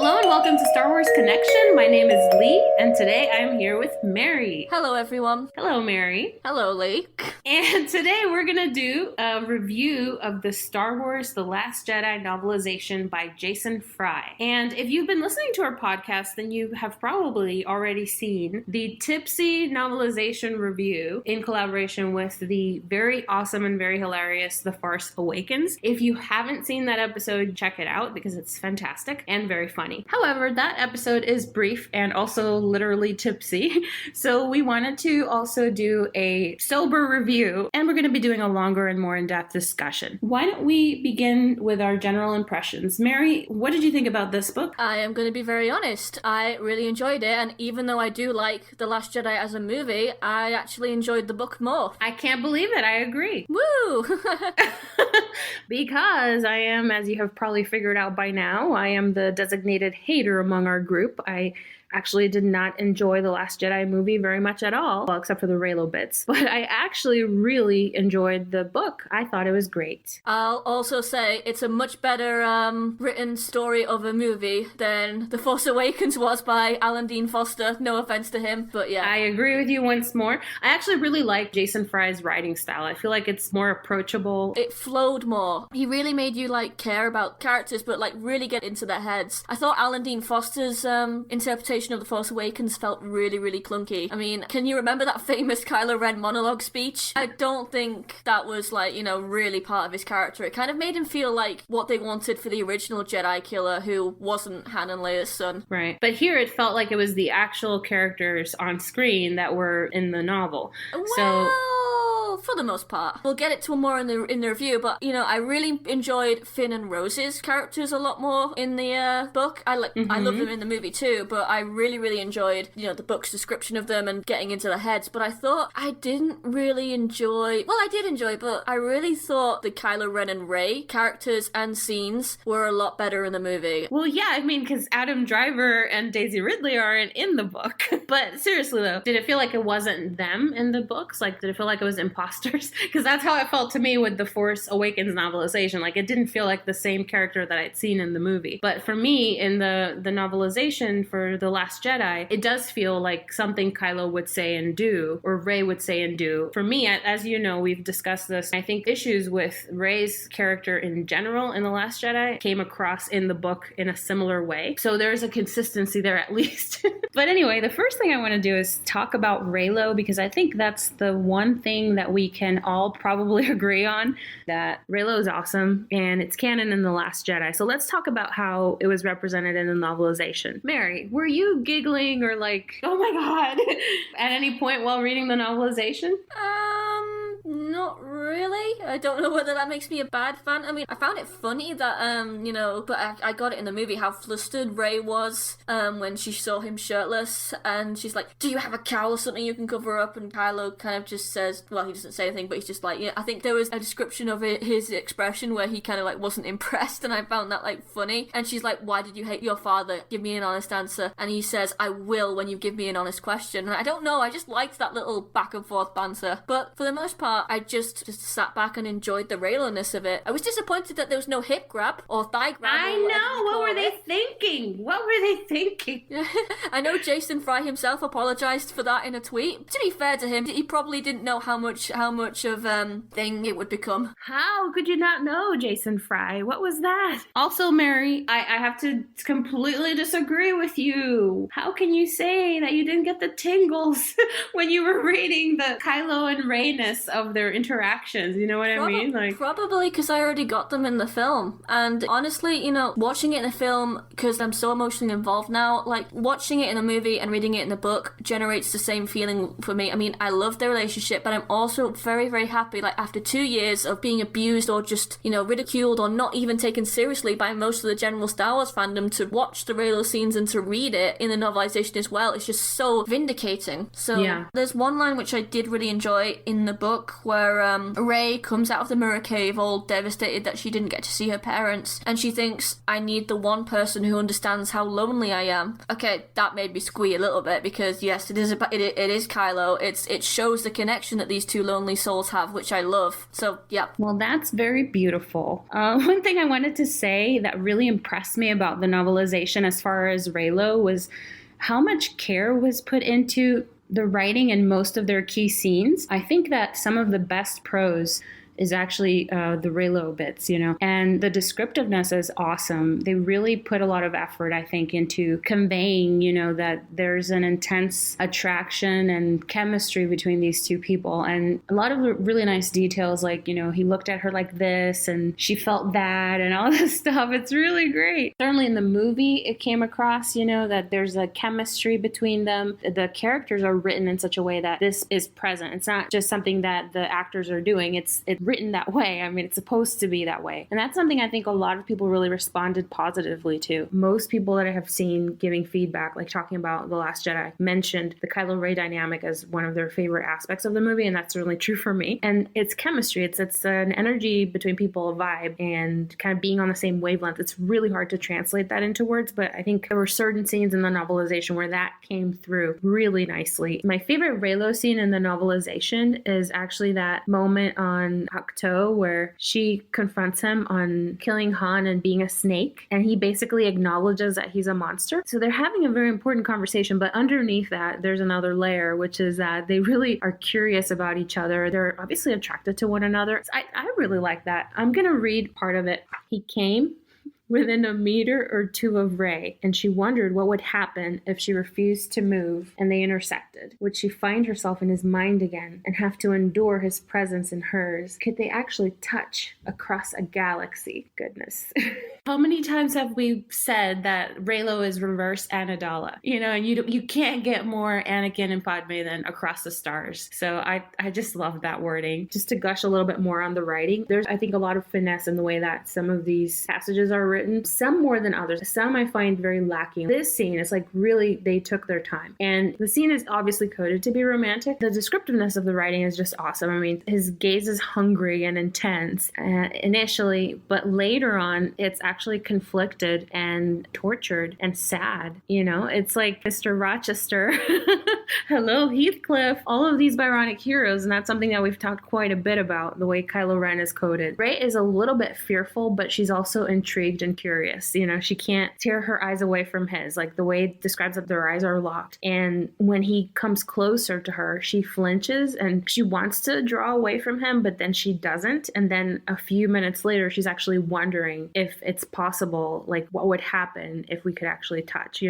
Hello and welcome to Star Wars Connection. My name is Lee, and today I'm here with Mary. Hello, everyone. Hello, Mary. Hello, Lee. And today we're going to do a review of the Star Wars The Last Jedi Novelization by Jason Fry. And if you've been listening to our podcast, then you have probably already seen the tipsy novelization review in collaboration with the very awesome and very hilarious The Force Awakens. If you haven't seen that episode, check it out because it's fantastic and very funny. However, that episode is brief and also literally tipsy. So we wanted to also do a sober review, and we're going to be doing a longer and more in-depth discussion. Why don't we begin with our general impressions? Mary, what did you think about this book? I am going to be very honest. I really enjoyed it, and even though I do like The Last Jedi as a movie, I actually enjoyed the book more. I can't believe it. I agree. Woo! Because I am, as you have probably figured out by now, I am the designated hater among our group. I actually did not enjoy The Last Jedi movie very much at all, well, except for the Reylo bits. But I actually really enjoyed the book. I thought it was great. I'll also say it's a much better written story of a movie than The Force Awakens was by Alan Dean Foster. No offense to him, but yeah. I agree with you once more. I actually really like Jason Fry's writing style. I feel like it's more approachable. It flowed more. He really made you care about characters, but really get into their heads. I thought Alan Dean Foster's interpretation of The Force Awakens felt really, really clunky. I mean, can you remember that famous Kylo Ren monologue speech? I don't think that was really part of his character. It kind of made him feel like what they wanted for the original Jedi killer who wasn't Han and Leia's son. Right. But here it felt like it was the actual characters on screen that were in the novel. Well, for the most part. We'll get it to more in the review, but I really enjoyed Finn and Rose's characters a lot more in the book. I love them in the movie too, but I really enjoyed the book's description of them and getting into their heads. But I thought I didn't really enjoy, well, I did enjoy, but I really thought the Kylo Ren and Rey characters and scenes were a lot better in the movie. Well, yeah, I mean, because Adam Driver and Daisy Ridley aren't in the book. But seriously though, did it feel like it wasn't them in the books? Did it feel like it was imposters? Because that's how it felt to me with the Force Awakens novelization. It didn't feel like the same character that I'd seen in the movie. But for me, in the novelization for The Last Jedi, it does feel like something Kylo would say and do, or Rey would say and do. For me, as you know, we've discussed this, I think issues with Rey's character in general in The Last Jedi came across in the book in a similar way. So there's a consistency there at least. But anyway, the first thing I want to do is talk about Reylo, because I think that's the one thing that we can all probably agree on, that Reylo is awesome and it's canon in The Last Jedi. So let's talk about how it was represented in the novelization. Mary, were you giggling or oh my god, at any point while reading the novelization? Not really. I don't know whether that makes me a bad fan. I mean, I found it funny that, but I got it in the movie how flustered Rey was when she saw him shirtless, and she's like, do you have a cowl or something you can cover up? And Kylo kind of just says, well, he doesn't say anything, but he's just I think there was a description of his expression where he kind of wasn't impressed, and I found that funny. And she's like, why did you hate your father? Give me an honest answer. And he says, I will when you give me an honest question. And I don't know, I just liked that little back and forth banter. But for the most part, I just sat back and enjoyed the Reylo-ness of it. I was disappointed that there was no hip grab or thigh grab. I know! What were they thinking? What were they thinking? I know Jason Fry himself apologized for that in a tweet. To be fair to him, he probably didn't know how much of thing it would become. How could you not know, Jason Fry? What was that? Also, Mary, I have to completely disagree with you. How can you say that you didn't get the tingles when you were reading the Kylo and Rey-ness of their interactions? You know what I mean? Probably because I already got them in the film. And honestly, watching it in the film, because I'm so emotionally involved now, watching it in the movie and reading it in the book generates the same feeling for me. I mean, I love their relationship, but I'm also very, very happy, after 2 years of being abused or just, ridiculed or not even taken seriously by most of the general Star Wars fandom, to watch the Reylo scenes and to read it in the novelization as well. It's just so vindicating. So yeah. There's one line which I did really enjoy in the book where Rey comes out of the mirror cave all devastated that she didn't get to see her parents, and she thinks, I need the one person who understands how lonely I am. Okay, that made me squee a little bit, because yes, it is Kylo. It shows the connection that these two lonely souls have, which I love. So yeah. Well, that's very beautiful. One thing I wanted to say that really impressed me about the novelization as far as Reylo was how much care was put into the writing in most of their key scenes. I think that some of the best prose is actually the Reylo bits, and the descriptiveness is awesome. They really put a lot of effort, I think, into conveying, that there's an intense attraction and chemistry between these two people, and a lot of really nice details, like, he looked at her like this and she felt that and all this stuff. It's really great. Certainly in the movie, it came across, that there's a chemistry between them. The characters are written in such a way that this is present. It's not just something that the actors are doing. It's written that way. I mean, it's supposed to be that way. And that's something I think a lot of people really responded positively to. Most people that I have seen giving feedback, like talking about The Last Jedi, mentioned the Kyln Rey Dynamic as one of their favorite aspects of the movie, and that's certainly true for me. And it's chemistry. It's an energy between people, a vibe, and kind of being on the same wavelength. It's really hard to translate that into words, but I think there were certain scenes in the novelization where that came through really nicely. My favorite Reylo scene in the novelization is actually that moment on Ahch-To where she confronts him on killing Han and being a snake, and he basically acknowledges that he's a monster. So they're having a very important conversation, but underneath that there's another layer, which is that they really are curious about each other. They're obviously attracted to one another. So I really like that. I'm gonna read part of it. He came within a meter or two of Rey, and she wondered what would happen if she refused to move and they intersected. Would she find herself in his mind again and have to endure his presence in hers? Could they actually touch across a galaxy? Goodness. How many times have we said that Reylo is reverse Amidala? And you can't get more Anakin and Padme than across the stars. So I just love that wording. Just to gush a little bit more on the writing, there's, I think, a lot of finesse in the way that some of these passages are written, some more than others. Some I find very lacking. This scene is like really, they took their time. And the scene is obviously coded to be romantic. The descriptiveness of the writing is just awesome. I mean, his gaze is hungry and intense initially, but later on, it's actually conflicted and tortured and sad. It's like Mr. Rochester, hello Heathcliff, all of these Byronic heroes, and that's something that we've talked quite a bit about, the way Kylo Ren is coded. Rey is a little bit fearful, but she's also intrigued and curious. She can't tear her eyes away from his, like the way it describes that their eyes are locked. And when he comes closer to her, she flinches and she wants to draw away from him, but then she doesn't. And then a few minutes later, she's actually wondering if it's possible, like what would happen if we could actually touch,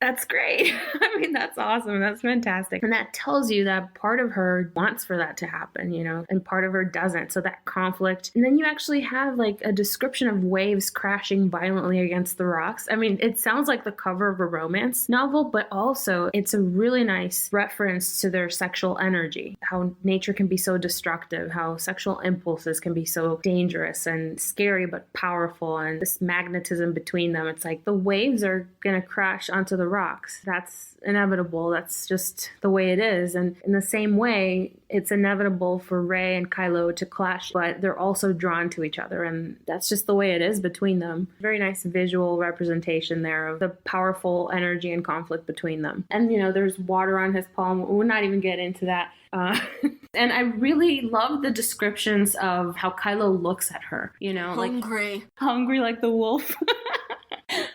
That's great. I mean, that's awesome. That's fantastic. And that tells you that part of her wants for that to happen, and part of her doesn't. So that conflict. And then you actually have like a description of waves crashing violently against the rocks. I mean, it sounds like the cover of a romance novel, but also it's a really nice reference to their sexual energy, how nature can be so destructive, how sexual impulses can be so dangerous and scary but powerful, and this magnetism between them. It's like the waves are gonna crash onto the rocks. That's inevitable. That's just the way it is. And in the same way, it's inevitable for Rey and Kylo to clash, but they're also drawn to each other, and that's just the way it is between them. Very nice visual representation there of the powerful energy and conflict between them. And there's water on his palm. We'll not even get into that. And I really love the descriptions of how Kylo looks at her, hungry like the wolf.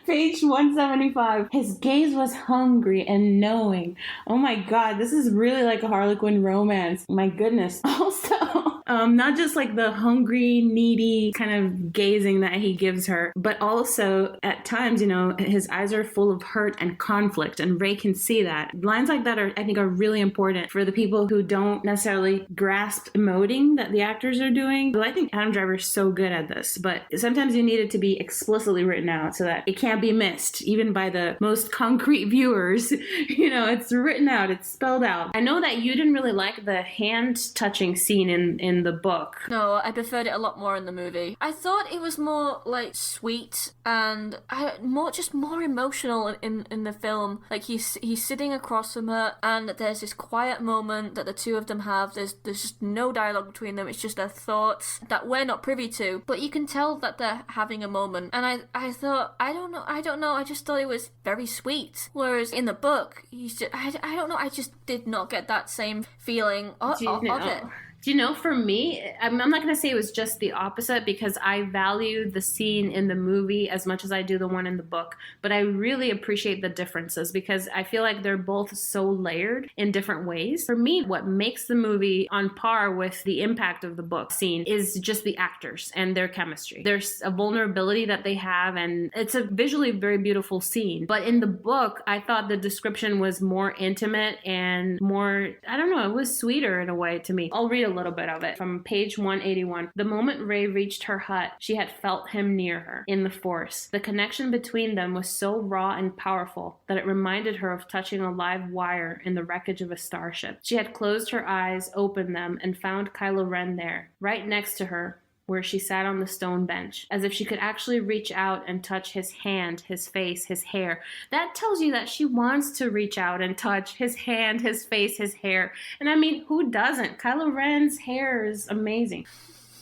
Page 175. His gaze was hungry and knowing. Oh my god, this is really like a Harlequin romance. My goodness. Also, not just like the hungry, needy kind of gazing that he gives her, but also at times, his eyes are full of hurt and conflict, and Rey can see that. Lines like that I think are really important for the people who don't necessarily grasp emoting that the actors are doing. So I think Adam Driver is so good at this, but sometimes you need it to be explicitly written out so that it can't be missed, even by the most concrete viewers. It's written out, it's spelled out. I know that you didn't really like the hand touching scene in in the book. No, I preferred it a lot more in the movie. I thought it was more like sweet and more emotional in the film. Like he's sitting across from her, and there's this quiet moment that the two of them have. There's just no dialogue between them. It's just their thoughts that we're not privy to, but you can tell that they're having a moment. And I thought, I don't know. I just thought it was very sweet. Whereas in the book, I don't know. I just did not get that same feeling of it. Do you know, for me, I'm not going to say it was just the opposite, because I value the scene in the movie as much as I do the one in the book, but I really appreciate the differences because I feel like they're both so layered in different ways. For me, what makes the movie on par with the impact of the book scene is just the actors and their chemistry. There's a vulnerability that they have, and it's a visually very beautiful scene. But in the book, I thought the description was more intimate and more, I don't know, it was sweeter in a way to me. I'll read a little bit of it from page 181. The moment Rey reached her hut, she had felt him near her in the Force. The connection between them was so raw and powerful that it reminded her of touching a live wire in the wreckage of a starship. She had closed her eyes, opened them, and found Kylo Ren there, right next to her, where she sat on the stone bench, as if she could actually reach out and touch his hand, his face, his hair. That tells you that she wants to reach out and touch his hand, his face, his hair. And I mean, who doesn't? Kylo Ren's hair is amazing.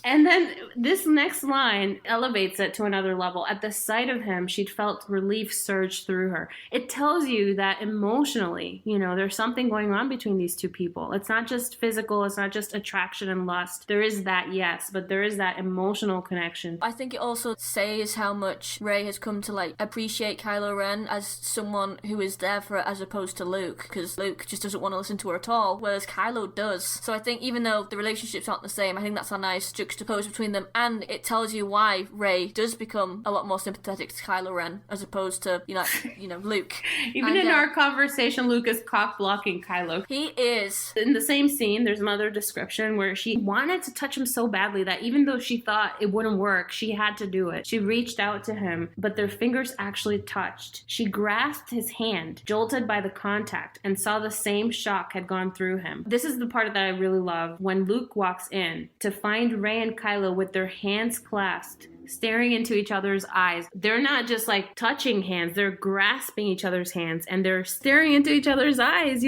And then this next line elevates it to another level. At the sight of him, she'd felt relief surge through her. It tells you that emotionally, there's something going on between these two people. It's not just physical. It's not just attraction and lust. There is that, yes, but there is that emotional connection. I think it also says how much Rey has come to appreciate Kylo Ren as someone who is there for her as opposed to Luke, because Luke just doesn't want to listen to her at all, whereas Kylo does. So I think even though the relationships aren't the same, I think that's a nice juxtaposition between them, and it tells you why Rey does become a lot more sympathetic to Kylo Ren as opposed to Luke. Even in our conversation, Luke is cock blocking Kylo. He is. In the same scene, there's another description where she wanted to touch him so badly that even though she thought it wouldn't work, she had to do it. She reached out to him, but their fingers actually touched. She grasped his hand, jolted by the contact, and saw the same shock had gone through him. This is the part that I really love. When Luke walks in to find Rey and Kylo with their hands clasped, staring into each other's eyes. They're not just touching hands, they're grasping each other's hands and they're staring into each other's eyes,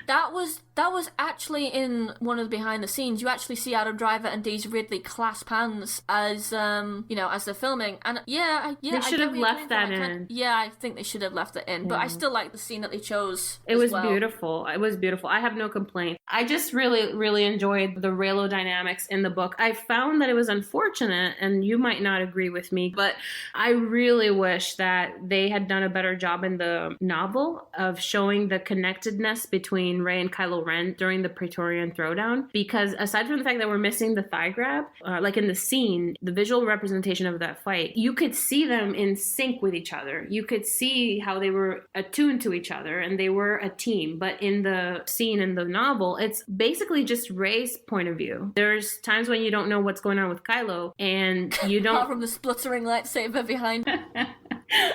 That was actually in one of the behind the scenes. You actually see Adam Driver and Daisy Ridley clasp hands as as they're filming. And they should have left that in. Yeah, I think they should have left it in. But I still like the scene that they chose. It was beautiful. It was beautiful. I have no complaint. I just really, really enjoyed the Reylo dynamics in the book. I found that it was unfortunate, and you might not agree with me, but I really wish that they had done a better job in the novel of showing the connectedness between Rey and Kylo Ren during the Praetorian Throwdown, because aside from the fact that we're missing the thigh grab, in the scene, the visual representation of that fight, you could see them in sync with each other. You could see how they were attuned to each other and they were a team. But in the scene in the novel, it's basically just Rey's point of view. There's times when you don't know what's going on with Kylo, and you don't... Apart from the spluttering lightsaber behind.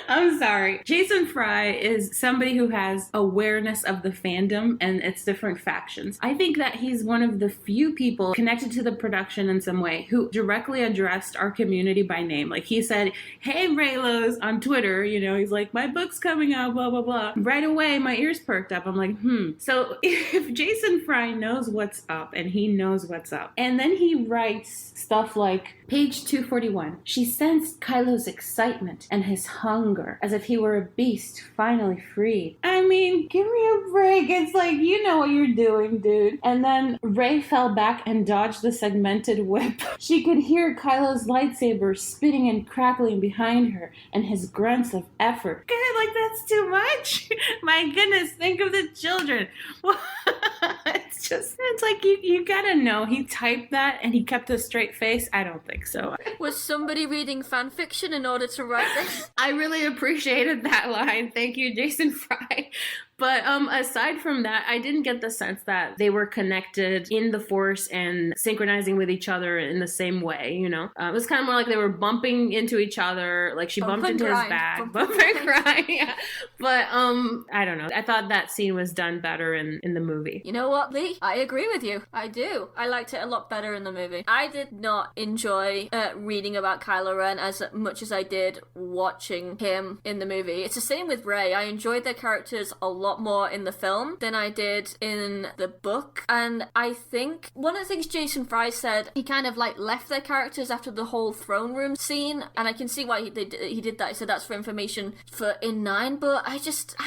I'm sorry. Jason Fry is somebody who has awareness of the fandom and its different factions. I think that he's one of the few people connected to the production in some way who directly addressed our community by name. He said, "Hey, Reylos," on Twitter, he's like, "My book's coming out, blah, blah, blah." Right away, my ears perked up. I'm like, So if Jason Fry knows what's up, and he knows what's up, and then he writes stuff like, page 241, she sensed Kylo's excitement and his hunger, as if he were a beast finally freed. I mean, give me a break. It's you know what you're doing, dude. And then Rey fell back and dodged the segmented whip. She could hear Kylo's lightsaber spitting and crackling behind her, and his grunts of effort. God, that's too much. My goodness, think of the children. You gotta know, he typed that and he kept a straight face. I don't think so. Was somebody reading fan fiction in order to write this? I really appreciated that line. Thank you, Jason Fry. But aside from that, I didn't get the sense that they were connected in the Force and synchronizing with each other in the same way, you know? It was kind of more like they were bumping into each other, like she bumped into his bag. Bump and grind, yeah. But I don't know. I thought that scene was done better in the movie. You know what, Lee? I agree with you. I do. I liked it a lot better in the movie. I did not enjoy reading about Kylo Ren as much as I did watching him in the movie. It's the same with Rey. I enjoyed their characters a lot more in the film than I did in the book. And I think one of the things Jason Fry said, he kind of like left their characters after the whole throne room scene. And I can see why he did that. He said that's for information for in 9, but I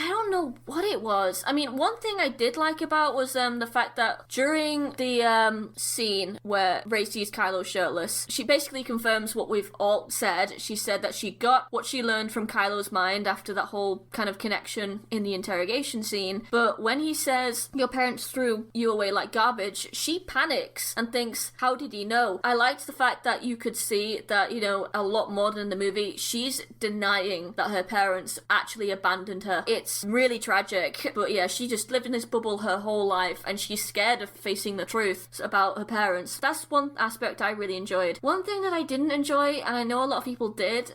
don't know what it was. I mean, one thing I did like about was the fact that during the scene where Rey sees Kylo shirtless, she basically confirms what we've all said. She said that she got what she learned from Kylo's mind after that whole kind of connection in the interrogation scene. But when he says, your parents threw you away like garbage, she panics and thinks, how did he know? I liked the fact that you could see that, you know, a lot more than in the movie, she's denying that her parents actually abandoned her. It's really tragic, but yeah, she just lived in this bubble her whole life and she's scared of facing the truth about her parents. That's one aspect I really enjoyed. One thing that I didn't enjoy, and I know a lot of people did,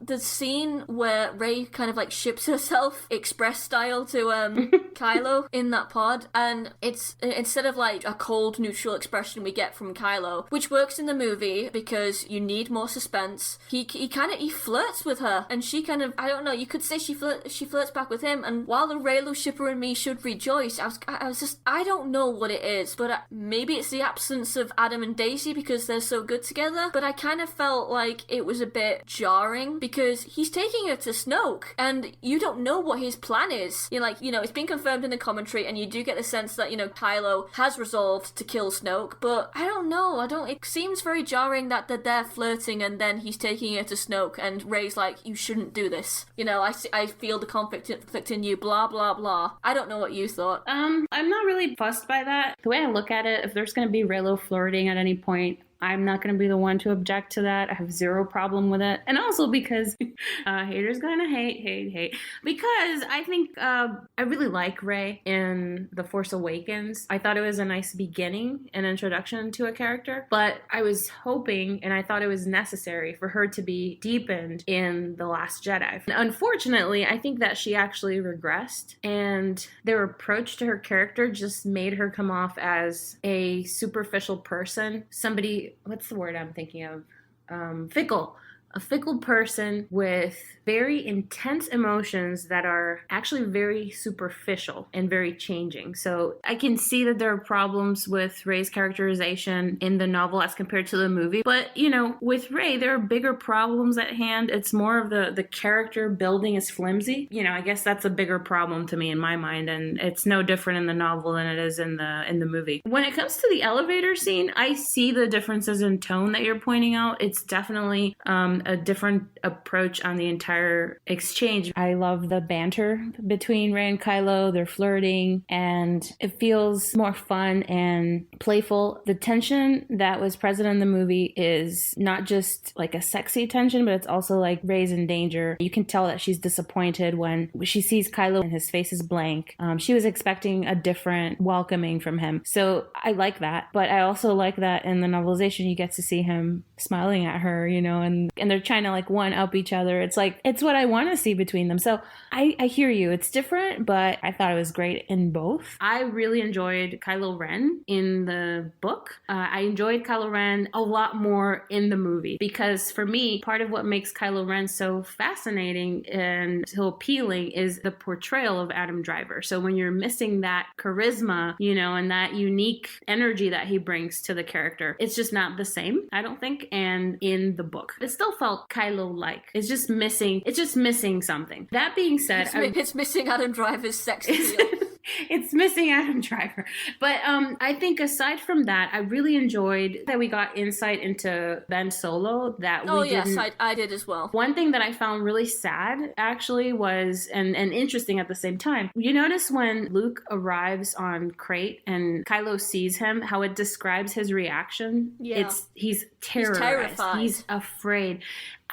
the scene where Rey kind of like ships herself express style to Kylo in that pod, and it's instead of like a cold neutral expression we get from Kylo, which works in the movie because you need more suspense. He flirts with her, and she kind of, I don't know, you could say she flirts back with him. And while the Reylo shipper and me should rejoice, I was just, I don't know what it is, but maybe it's the absence of Adam and Daisy because they're so good together. But I kind of felt like it was a bit jarring because he's taking her to Snoke, and you don't know what his plan is. You're like, you know, it's been confirmed in the commentary, and you do get the sense that, you know, Kylo has resolved to kill Snoke, but I don't know. It seems very jarring that they're there flirting, and then he's taking her to Snoke, and Rey's like, you shouldn't do this. You know, I feel the conflict in you, blah, blah, blah. I don't know what you thought. I'm not really fussed by that. The way I look at it, if there's going to be Reylo flirting at any point, I'm not going to be the one to object to that. I have zero problem with it. And also because haters gonna hate. Because I think I really like Rey in The Force Awakens. I thought it was a nice beginning and introduction to a character. But I was hoping, and I thought it was necessary for her to be deepened in The Last Jedi. Unfortunately, I think that she actually regressed. And their approach to her character just made her come off as a superficial person. Somebody, what's the word I'm thinking of? Fickle. A fickle person with very intense emotions that are actually very superficial and very changing. So I can see that there are problems with Rey's characterization in the novel as compared to the movie. But, you know, with Rey, there are bigger problems at hand. It's more of the character building is flimsy. You know, I guess that's a bigger problem to me in my mind. And it's no different in the novel than it is in the movie. When it comes to the elevator scene, I see the differences in tone that you're pointing out. It's definitely a different approach on the entire exchange. I love the banter between Rey and Kylo. They're flirting and it feels more fun and playful. The tension that was present in the movie is not just like a sexy tension, but it's also like Rey's in danger. You can tell that she's disappointed when she sees Kylo and his face is blank. She was expecting a different welcoming from him. So I like that. But I also like that in the novelization, you get to see him smiling at her, you know, and they're trying to like one up each other. It's like, it's what I want to see between them. So I hear you. It's different, but I thought it was great in both. I really enjoyed Kylo Ren in the book. I enjoyed Kylo Ren a lot more in the movie because for me, part of what makes Kylo Ren so fascinating and so appealing is the portrayal of Adam Driver. So when you're missing that charisma, you know, and that unique energy that he brings to the character, it's just not the same, I don't think. And in the book, it still felt Kylo-like. It's just missing something. That being said, it's missing Adam Driver's sex appeal. It's missing Adam Driver. But I think aside from that, I really enjoyed that we got insight into Ben Solo that we didn't. Yes, I did as well. One thing that I found really sad actually was, and interesting at the same time, you notice when Luke arrives on Crate and Kylo sees him, how it describes his reaction? Yeah. He's terrorized. He's terrified. He's afraid.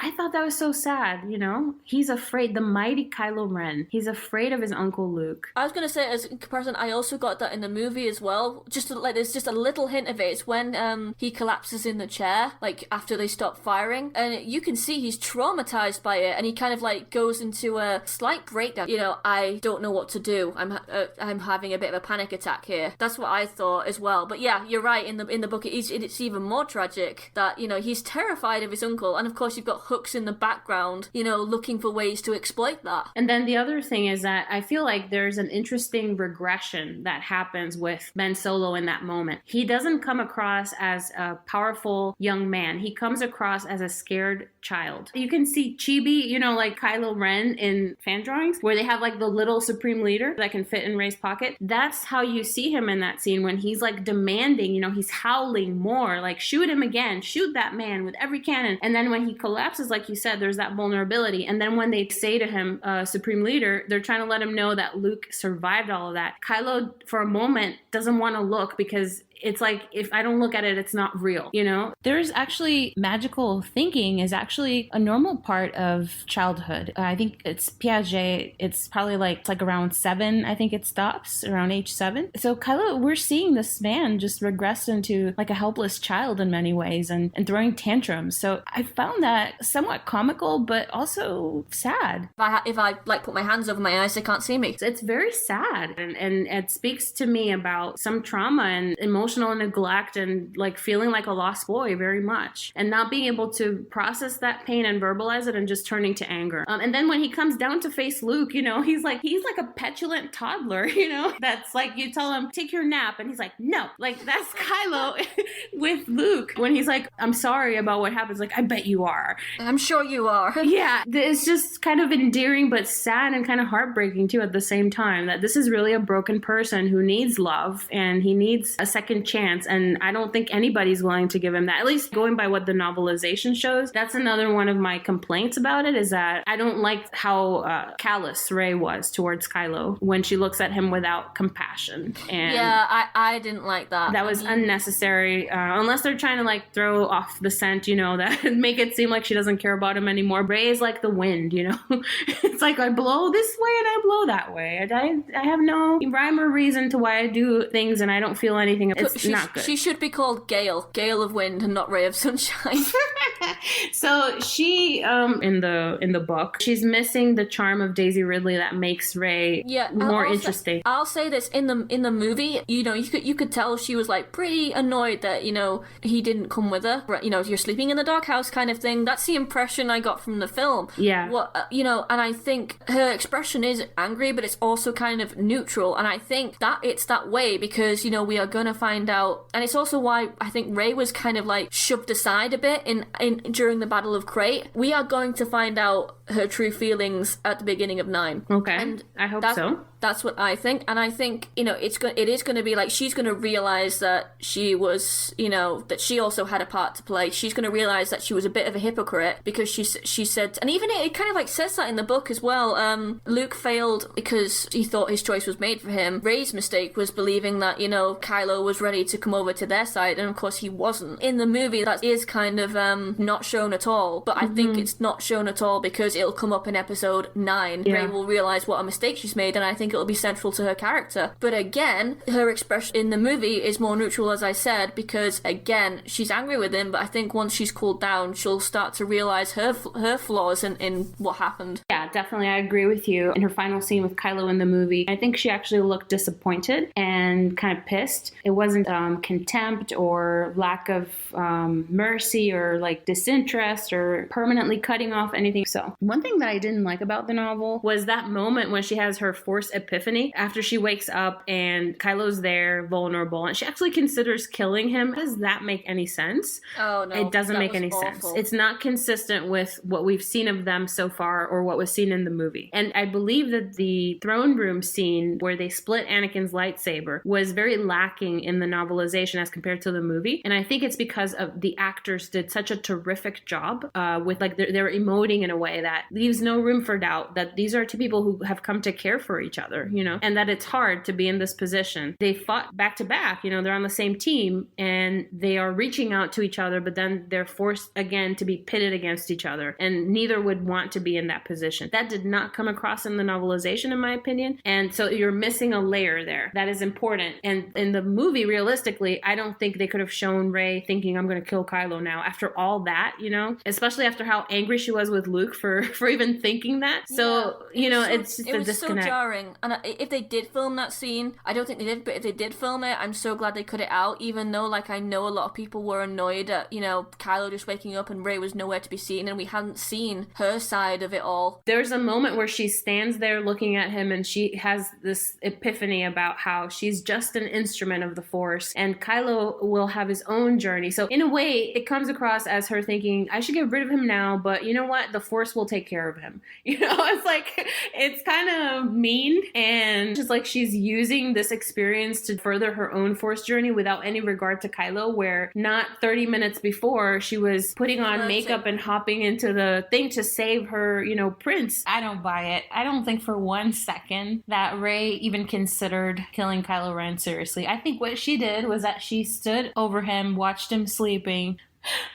I thought that was so sad, you know? He's afraid, the mighty Kylo Ren. He's afraid of his uncle Luke. I was going to say, as in comparison, I also got that in the movie as well. There's just a little hint of it. It's when he collapses in the chair, like after they stop firing, and you can see he's traumatized by it, and he kind of like goes into a slight breakdown. You know, I don't know what to do. I'm having a bit of a panic attack here. That's what I thought as well. But yeah, you're right. In the book, it's even more tragic that, you know, he's terrified of his uncle, and of course you've got Hooks in the background, you know, looking for ways to exploit that. And then the other thing is that I feel like there's an interesting regression that happens with Ben Solo in that moment. He doesn't come across as a powerful young man. He comes across as a scared child. You can see chibi, you know, like Kylo Ren in fan drawings, where they have like the little supreme leader that can fit in Rey's pocket. That's how you see him in that scene, when he's like demanding, you know, he's howling more, like shoot him again, shoot that man with every cannon. And then when he collapses, like you said, there's that vulnerability. And then when they say to him, supreme leader, they're trying to let him know that Luke survived all of that. Kylo, for a moment, doesn't want to look, because it's like, if I don't look at it, it's not real, you know? There's actually magical thinking is actually a normal part of childhood. I think it's Piaget. It's probably like around 7. I think it stops around age 7. So Kylo, we're seeing this man just regress into like a helpless child in many ways, and throwing tantrums. So I found that somewhat comical, but also sad. If I like put my hands over my eyes, they can't see me. It's very sad, and it speaks to me about some trauma and emotional neglect, and like feeling like a lost boy very much, and not being able to process that pain and verbalize it, and just turning to anger. And then when he comes down to face Luke, you know, he's like a petulant toddler, you know, that's like, you tell him take your nap and he's like, no. Like, that's Kylo with Luke when he's like, I'm sorry about what happens. Like, I bet you are. I'm sure you are. Yeah, it's just kind of endearing, but sad and kind of heartbreaking too at the same time, that this is really a broken person who needs love, and he needs a second chance, and I don't think anybody's willing to give him that. At least going by what the novelization shows. That's another one of my complaints about it, is that I don't like how callous Rey was towards Kylo when she looks at him without compassion. And yeah, I didn't like that. That was unnecessary, unless they're trying to like throw off the scent, you know, that make it seem like she doesn't care about him anymore. Rey is like the wind, you know. It's like, I blow this way and I blow that way. I have no rhyme or reason to why I do things, and I don't feel anything. It's not good. She should be called Gale of Wind, and not Ray of Sunshine. So she, in the book, she's missing the charm of Daisy Ridley that makes Rey more interesting. I'll say this, in the movie, you know, you could tell she was like pretty annoyed that, you know, he didn't come with her. You know, you're sleeping in the doghouse kind of thing. That's the impression I got from the film. Yeah. You know, and I think her expression is angry, but it's also kind of neutral. And I think that it's that way because, you know, we are gonna find out, and it's also why I think Rey was kind of like shoved aside a bit in during the Battle of Crate. We are going to find out her true feelings at the beginning of 9. Okay, and I hope so. That's what I think, and I think, you know, it is going to be like, she's going to realize that she was, you know, that she also had a part to play. She's going to realize that she was a bit of a hypocrite because she said, and even it kind of like says that in the book as well. Luke failed because he thought his choice was made for him. Rey's mistake was believing that, you know, Kylo was ready to come over to their side, and of course he wasn't. In the movie, that is kind of not shown at all, but I think it's not shown at all because it'll come up in episode 9. Yeah. Rey will realize what a mistake she's made, and I think it'll be central to her character. But again, her expression in the movie is more neutral, as I said, because again, she's angry with him, but I think once she's cooled down, she'll start to realize her flaws in what happened. Yeah, definitely, I agree with you. In her final scene with Kylo in the movie, I think she actually looked disappointed and kind of pissed. It wasn't contempt or lack of mercy or like disinterest or permanently cutting off anything. So one thing that I didn't like about the novel was that moment when she has her Force epiphany after she wakes up and Kylo's there vulnerable and she actually considers killing him. Does that make any sense? Oh no, it doesn't make any sense. It's not consistent with what we've seen of them so far or what was seen in the movie. And I believe that the throne room scene where they split Anakin's lightsaber was very lacking in the novelization as compared to the movie. And I think it's because of the actors did such a terrific job with like they're emoting in a way that leaves no room for doubt that these are two people who have come to care for each other. other, and that it's hard to be in this position. They fought back to back, they're on the same team and they are reaching out to each other, but then they're forced again to be pitted against each other, and neither would want to be in that position. That did not come across in the novelization, in my opinion, and so you're missing a layer there that is important. And in the movie, realistically, I don't think they could have shown Rey thinking, I'm going to kill Kylo now after all that, especially after how angry she was with Luke for even thinking that. So, it's just a disconnect. So jarring. And if they did film that scene, I don't think they did, but if they did film it, I'm so glad they cut it out, even though, I know a lot of people were annoyed at, Kylo just waking up and Rey was nowhere to be seen, and we hadn't seen her side of it all. There's a moment where she stands there looking at him and she has this epiphany about how she's just an instrument of the Force, and Kylo will have his own journey. So in a way, it comes across as her thinking, I should get rid of him now, but you know what? The Force will take care of him. It's kind of mean, and just she's using this experience to further her own Force journey without any regard to Kylo, where not 30 minutes before she was putting on makeup and hopping into the thing to save her, prince. I don't buy it. I don't think for 1 second that Rey even considered killing Kylo Ren seriously. I think what she did was that she stood over him, watched him sleeping,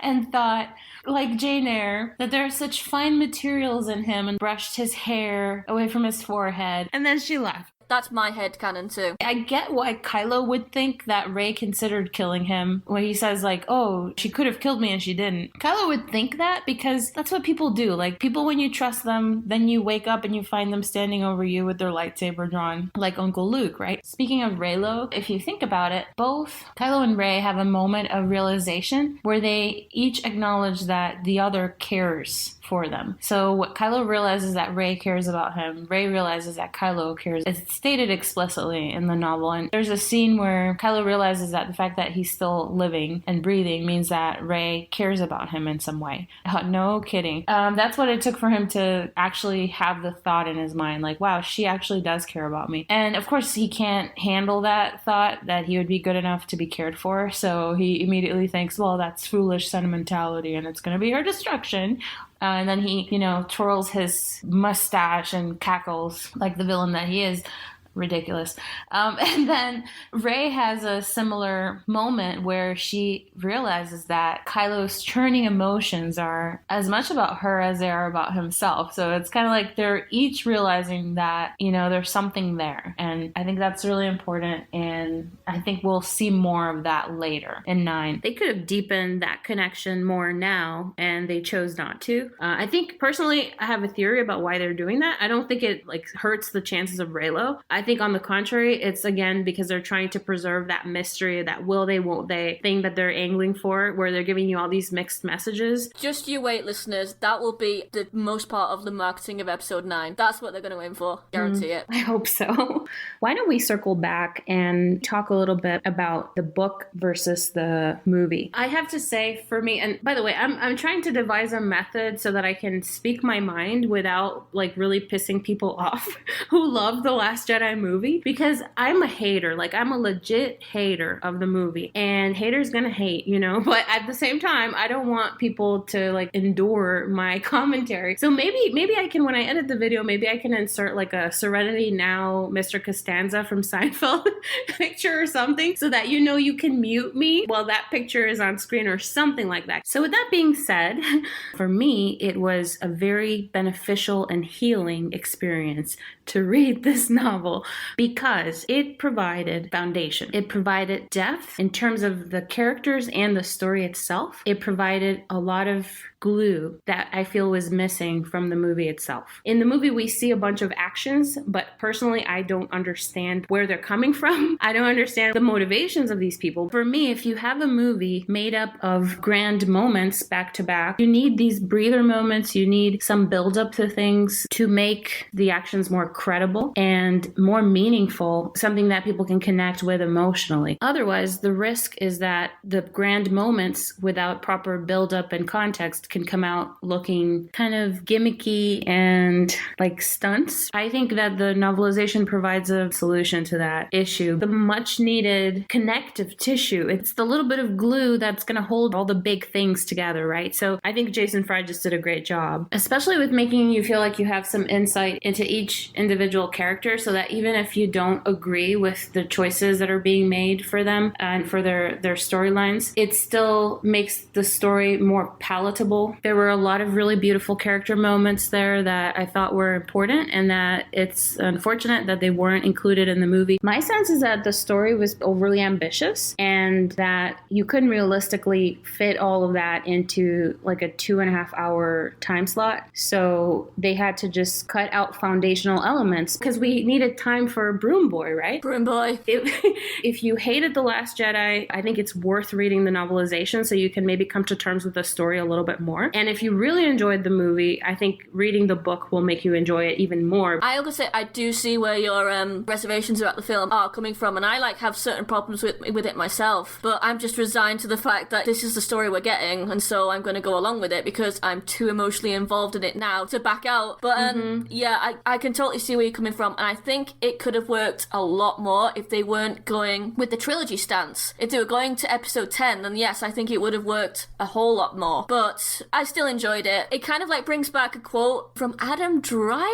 and thought, like Jane Eyre, that there are such fine materials in him, and brushed his hair away from his forehead, and then she left. That's my headcanon too. I get why Kylo would think that Rey considered killing him when he says oh, she could have killed me and she didn't. Kylo would think that because that's what people do. People, when you trust them, then you wake up and you find them standing over you with their lightsaber drawn, like Uncle Luke, right? Speaking of Reylo, if you think about it, both Kylo and Rey have a moment of realization where they each acknowledge that the other cares for them. So what Kylo realizes that Rey cares about him, Rey realizes that Kylo cares. It's stated explicitly in the novel, and there's a scene where Kylo realizes that the fact that he's still living and breathing means that Rey cares about him in some way. No kidding. That's what it took for him to actually have the thought in his mind, wow, she actually does care about me. And of course he can't handle that thought that he would be good enough to be cared for, so he immediately thinks, well, that's foolish sentimentality and it's going to be her destruction. And then he, twirls his mustache and cackles like the villain that he is. Ridiculous. And then Rey has a similar moment where she realizes that Kylo's churning emotions are as much about her as they are about himself. So it's kind of they're each realizing that, there's something there. And I think that's really important. And I think we'll see more of that later in 9. They could have deepened that connection more now, and they chose not to. I think personally, I have a theory about why they're doing that. I don't think it hurts the chances of Reylo. I think on the contrary, it's again because they're trying to preserve that mystery, that will they, won't they thing that they're angling for, where they're giving you all these mixed messages. Just you wait, listeners. That will be the most part of the marketing of episode 9. That's what they're going to aim for. Guarantee it. I hope so. Why don't we circle back and talk a little bit about the book versus the movie? I have to say, for me, and by the way, I'm trying to devise a method so that I can speak my mind without really pissing people off who love the Last Jedi movie, because I'm a hater. I'm a legit hater of the movie, and haters gonna hate, but at the same time, I don't want people to endure my commentary. So maybe I can, when I edit the video, maybe I can insert a Serenity Now Mr. Costanza from Seinfeld picture or something, so that you can mute me while that picture is on screen or something like that. So with that being said, for me, it was a very beneficial and healing experience to read this novel because it provided foundation. It provided depth in terms of the characters and the story itself. It provided a lot of glue that I feel was missing from the movie itself. In the movie, we see a bunch of actions, but personally, I don't understand where they're coming from. I don't understand the motivations of these people. For me, if you have a movie made up of grand moments back to back, you need these breather moments, you need some build up to things to make the actions more credible and more meaningful, something that people can connect with emotionally. Otherwise, the risk is that the grand moments without proper build up and context can come out looking kind of gimmicky and like stunts. I think that the novelization provides a solution to that issue. The much needed connective tissue. It's the little bit of glue that's going to hold all the big things together, right? So I think Jason Fry just did a great job, especially with making you feel like you have some insight into each individual character, so that even if you don't agree with the choices that are being made for them and for their storylines, it still makes the story more palatable. There were a lot of really beautiful character moments there that I thought were important, and that it's unfortunate that they weren't included in the movie. My sense is that the story was overly ambitious and that you couldn't realistically fit all of that into like a 2.5 hour time slot. So they had to just cut out foundational elements because we needed time for BroomBoi, right? BroomBoi. If you hated The Last Jedi, I think it's worth reading the novelization so you can maybe come to terms with the story a little bit more. And if you really enjoyed the movie, I think reading the book will make you enjoy it even more. I also say I do see where your reservations about the film are coming from, and I like have certain problems with it myself, but I'm just resigned to the fact that this is the story we're getting, and so I'm going to go along with it because I'm too emotionally involved in it now to back out. But yeah, I can totally see where you're coming from, and I think it could have worked a lot more if they weren't going with the trilogy stance. If they were going to episode 10, then yes, I think it would have worked a whole lot more. But I still enjoyed it. It kind of like brings back a quote from Adam Driver,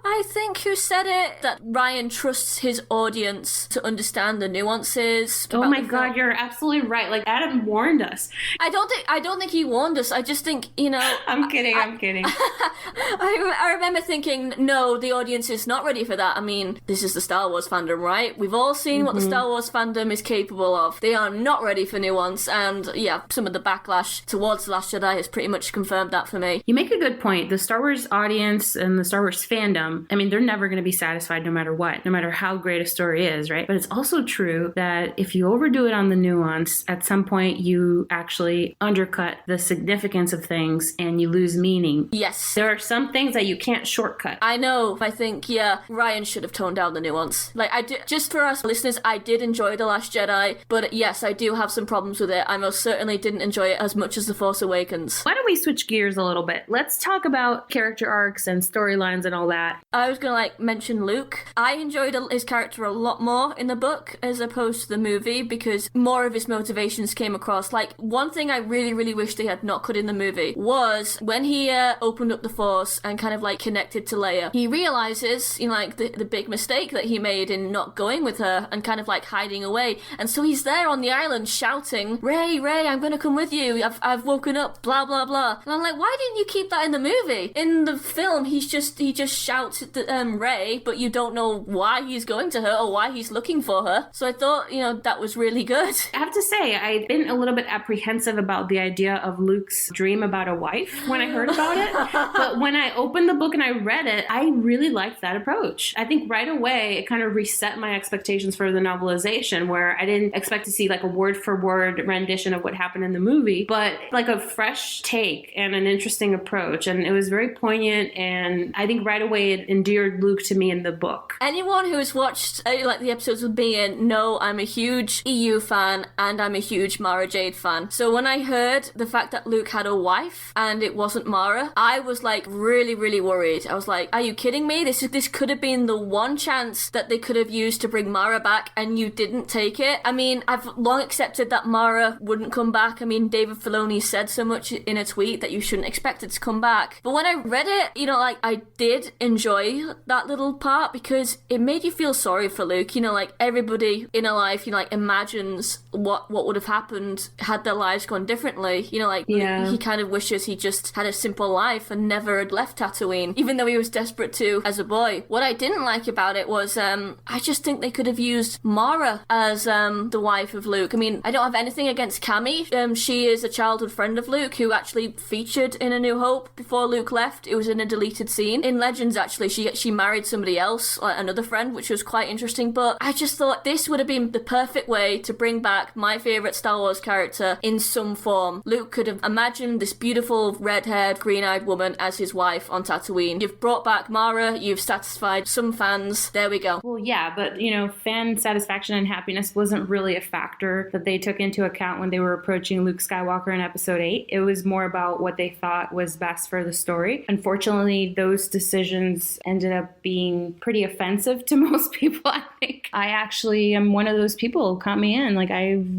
I think, who said it, that Ryan trusts his audience to understand the nuances. Oh my god, you're absolutely right. Like, Adam warned us. I don't think he warned us. I just think, you know... I'm kidding. I remember thinking, no, the audience is not ready for that. I mean, this is the Star Wars fandom, right? We've all seen what the Star Wars fandom is capable of. They are not ready for nuance, and yeah, some of the backlash towards The Last Jedi has pretty much confirmed that for me. You make a good point. The Star Wars audience and the Star Wars fandom, I mean, they're never going to be satisfied no matter what, no matter how great a story is, right? But it's also true that if you overdo it on the nuance, at some point you actually undercut the significance of things and you lose meaning. Yes. There are some things that you can't shortcut. I know. I think, yeah, Ryan should have toned down the nuance. Like, just for us listeners, I did enjoy The Last Jedi, but yes, I do have some problems with it. I most certainly didn't enjoy it as much as The Force Awakens. Why don't we switch gears a little bit? Let's talk about character arcs and storylines and all that. I was gonna mention Luke. I enjoyed his character a lot more in the book as opposed to the movie because more of his motivations came across. Like, one thing I really, really wish they had not cut in the movie was when he opened up the Force and kind of like connected to Leia. He realizes, you know, like the big mistake that he made in not going with her and kind of like hiding away. And so he's there on the island shouting, Rey, I'm gonna come with you. I've woken up, blah, blah, blah. And I'm like, why didn't you keep that in the movie? In the film, he just shouts at Rey, but you don't know why he's going to her or why he's looking for her. So I thought, you know, that was really good. I have to say, I've been a little bit apprehensive about the idea of Luke's dream about a wife when I heard about it. But when I opened the book and I read it, I really liked that approach. I think right away, it kind of reset my expectations for the novelization, where I didn't expect to see like a word for word rendition of what happened in the movie, but like a fresh take and an interesting approach. And it was very poignant, and I think right away it endeared Luke to me in the book. Anyone who has watched like the episodes with me in know I'm a huge EU fan and I'm a huge Mara Jade fan. So when I heard the fact that Luke had a wife and it wasn't Mara, I was like really, really worried. I was like, are you kidding me? This could have been the one chance that they could have used to bring Mara back, and you didn't take it. I mean, I've long accepted that Mara wouldn't come back. I mean, David Filoni said so much in a tweet that you shouldn't expect it to come back. But when I read it, you know, like, I did enjoy that little part because it made you feel sorry for Luke. You know, like, everybody in a life, you know, like, imagines what would have happened had their lives gone differently. You know, like, yeah. He kind of wishes he just had a simple life and never had left Tatooine, even though he was desperate to as a boy. What I didn't like about it was I just think they could have used Mara as the wife of Luke. I mean, I don't have anything against Cammy. She is a childhood friend of Luke who actually featured in A New Hope before Luke left. It was in a deleted scene. In Legends, actually, she married somebody else, like another friend, which was quite interesting. But I just thought this would have been the perfect way to bring back my favourite Star Wars character in some form. Luke could have imagined this beautiful red-haired, green-eyed woman as his wife on Tatooine. You've brought back Mara, you've satisfied some fans. There we go. Well, yeah, but, you know, fan satisfaction and happiness wasn't really a factor that they took into account when they were approaching Luke Skywalker in Episode 8. It was more about what they thought was best for the story. Unfortunately, those decisions ended up being pretty offensive to most people, I think. I actually am one of those people who caught me in. Like,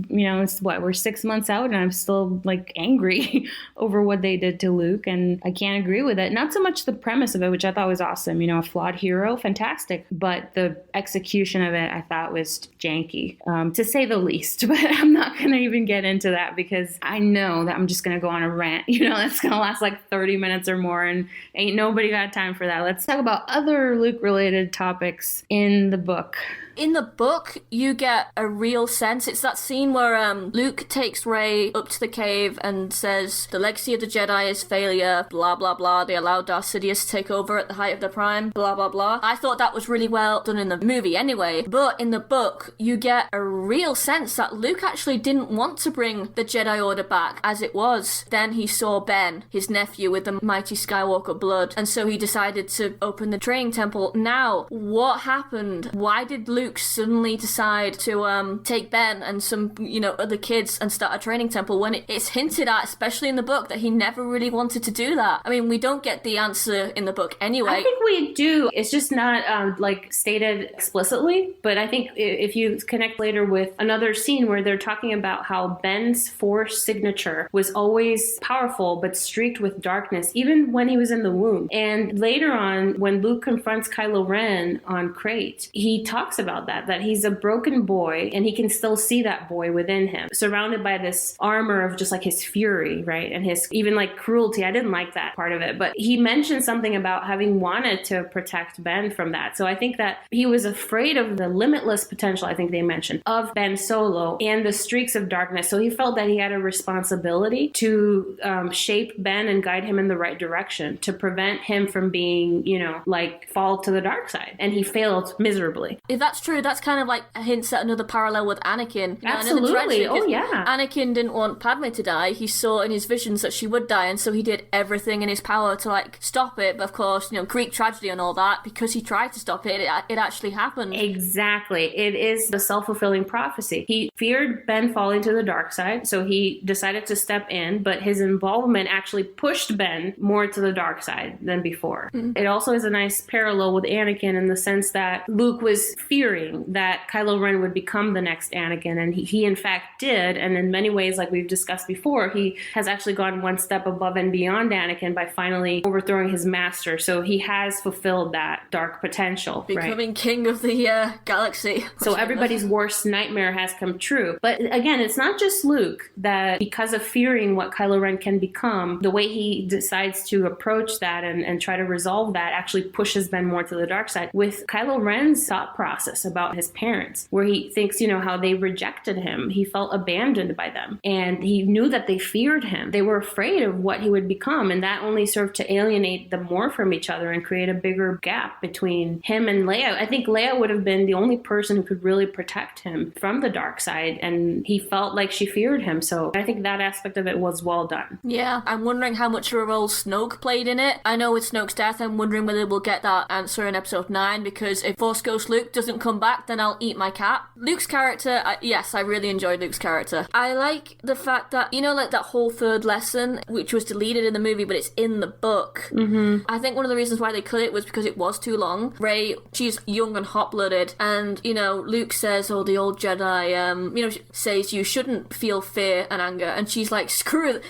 we're 6 months out and I'm still like angry over what they did to Luke, and I can't agree with it. Not so much the premise of it, which I thought was awesome, a flawed hero, fantastic, but the execution of it I thought was janky, to say the least. But I'm not going to even get into that because I know that I'm just going to go on a rant, that's going to last like 30 minutes or more, and ain't nobody got time for that. Let's talk about other Luke related topics in the book. In the book, you get a real sense. It's that scene where Luke takes Rey up to the cave and says, the legacy of the Jedi is failure, blah, blah, blah. They allowed Darth Sidious to take over at the height of their prime, blah, blah, blah. I thought that was really well done in the movie anyway. But in the book, you get a real sense that Luke actually didn't want to bring the Jedi Order back as it was. Then he saw Ben, his nephew, with the mighty Skywalker blood, and so he decided to open the training temple. Now, what happened? Why did Luke suddenly decide to take Ben and some other kids and start a training temple when it's hinted at, especially in the book, that he never really wanted to do that? I mean, we don't get the answer in the book anyway. I think we do. It's just not stated explicitly, but I think if you connect later with another scene where they're talking about how Ben's Force signature was always powerful but streaked with darkness even when he was in the womb. And later on, when Luke confronts Kylo Ren on Crate, he talks about that he's a broken boy and he can still see that boy within him, surrounded by this armor of just like his fury, right? And his even like cruelty. I didn't like that part of it, but he mentioned something about having wanted to protect Ben from that. So I think that he was afraid of the limitless potential, I think they mentioned, of Ben Solo and the streaks of darkness. So he felt that he had a responsibility to shape Ben and guide him in the right direction to prevent him from being, fall to the dark side. And he failed miserably. If that's true, that's kind of like hints at another parallel with Anakin. Absolutely. Oh, yeah. Anakin didn't want Padme to die. He saw in his visions that she would die, and so he did everything in his power to stop it. But of course, Greek tragedy and all that, because he tried to stop it, it actually happened. Exactly. It is the self-fulfilling prophecy. He feared Ben falling to the dark side, so he decided to step in, but his involvement actually pushed Ben more to the dark side than before. Mm-hmm. It also is a nice parallel with Anakin in the sense that Luke was fearing that Kylo Ren would become the next Anakin, and he in fact did, and in many ways, like we've discussed before, he has actually gone one step above and beyond Anakin by finally overthrowing his master, so he has fulfilled that dark potential. Becoming king of the galaxy. So everybody's worst nightmare has come true. But again, it's not just Luke that, because of fearing what Kylo Ren can become, the way he decides to approach that and try to resolve that actually pushes Ben more to the dark side. With Kylo Ren's thought process about his parents, where he thinks, how they rejected him. He felt abandoned by them. And he knew that they feared him. They were afraid of what he would become. And that only served to alienate them more from each other and create a bigger gap between him and Leia. I think Leia would have been the only person who could really protect him from the dark side. And he felt like she feared him. So I think that aspect of it was well done. Yeah, I'm wondering how much of a role Snoke played in it. I know with Snoke's death, I'm wondering whether we'll get that answer in episode 9, because if Force Ghost Luke doesn't come back, then I'll eat my cat. Luke's character, yes, I really enjoyed Luke's character. I like the fact that, that whole third lesson, which was deleted in the movie, but it's in the book. Mm-hmm. I think one of the reasons why they cut it was because it was too long. Rey, she's young and hot-blooded, and, Luke says, the old Jedi, says you shouldn't feel fear and anger, and she's like, screw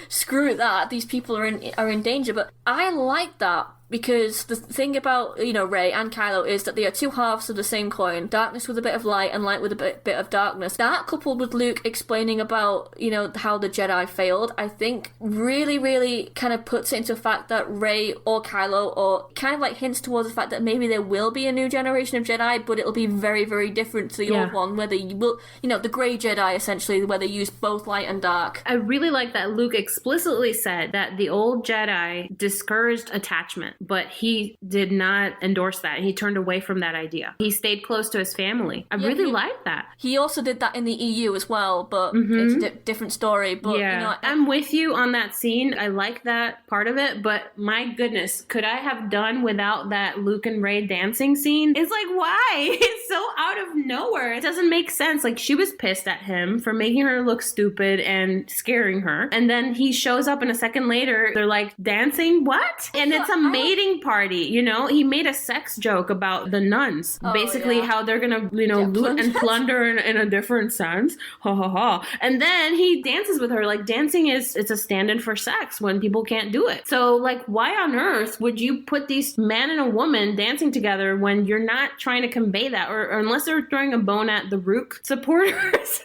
that, these people are in danger. But I like that, because the thing about, Rey and Kylo is that they are two halves of the same coin. Darkness with a bit of light and light with a bit of darkness. That, coupled with Luke explaining about, how the Jedi failed, I think really, really kind of puts it into the fact that Rey or Kylo, or kind of hints towards the fact that maybe there will be a new generation of Jedi, but it'll be very, very different to the old one, where they will, the grey Jedi, essentially, where they use both light and dark. I really like that Luke explicitly said that the old Jedi discouraged attachment. but he did not endorse that. He turned away from that idea. He stayed close to his family. I really like that. He also did that in the EU as well, but it's a different story. But yeah, you know, I'm with you on that scene. I like that part of it, but my goodness, could I have done without that Luke and Rey dancing scene? It's like, why? It's so out of nowhere. It doesn't make sense. Like, she was pissed at him for making her look stupid and scaring her. And then he shows up and a second later, they're like, dancing? What? And it's a mating party, you know? He made a sex joke about the nuns. Basically, how they're gonna, you know, loot and plunder in a different sense. Ha ha ha. And then he dances with her. Like, dancing it's a stand-in for sex when people can't do it. So, like, why on earth would you put these man and a woman dancing together when you're not trying to convey that? Or unless they're throwing a bone at the Rook supporters.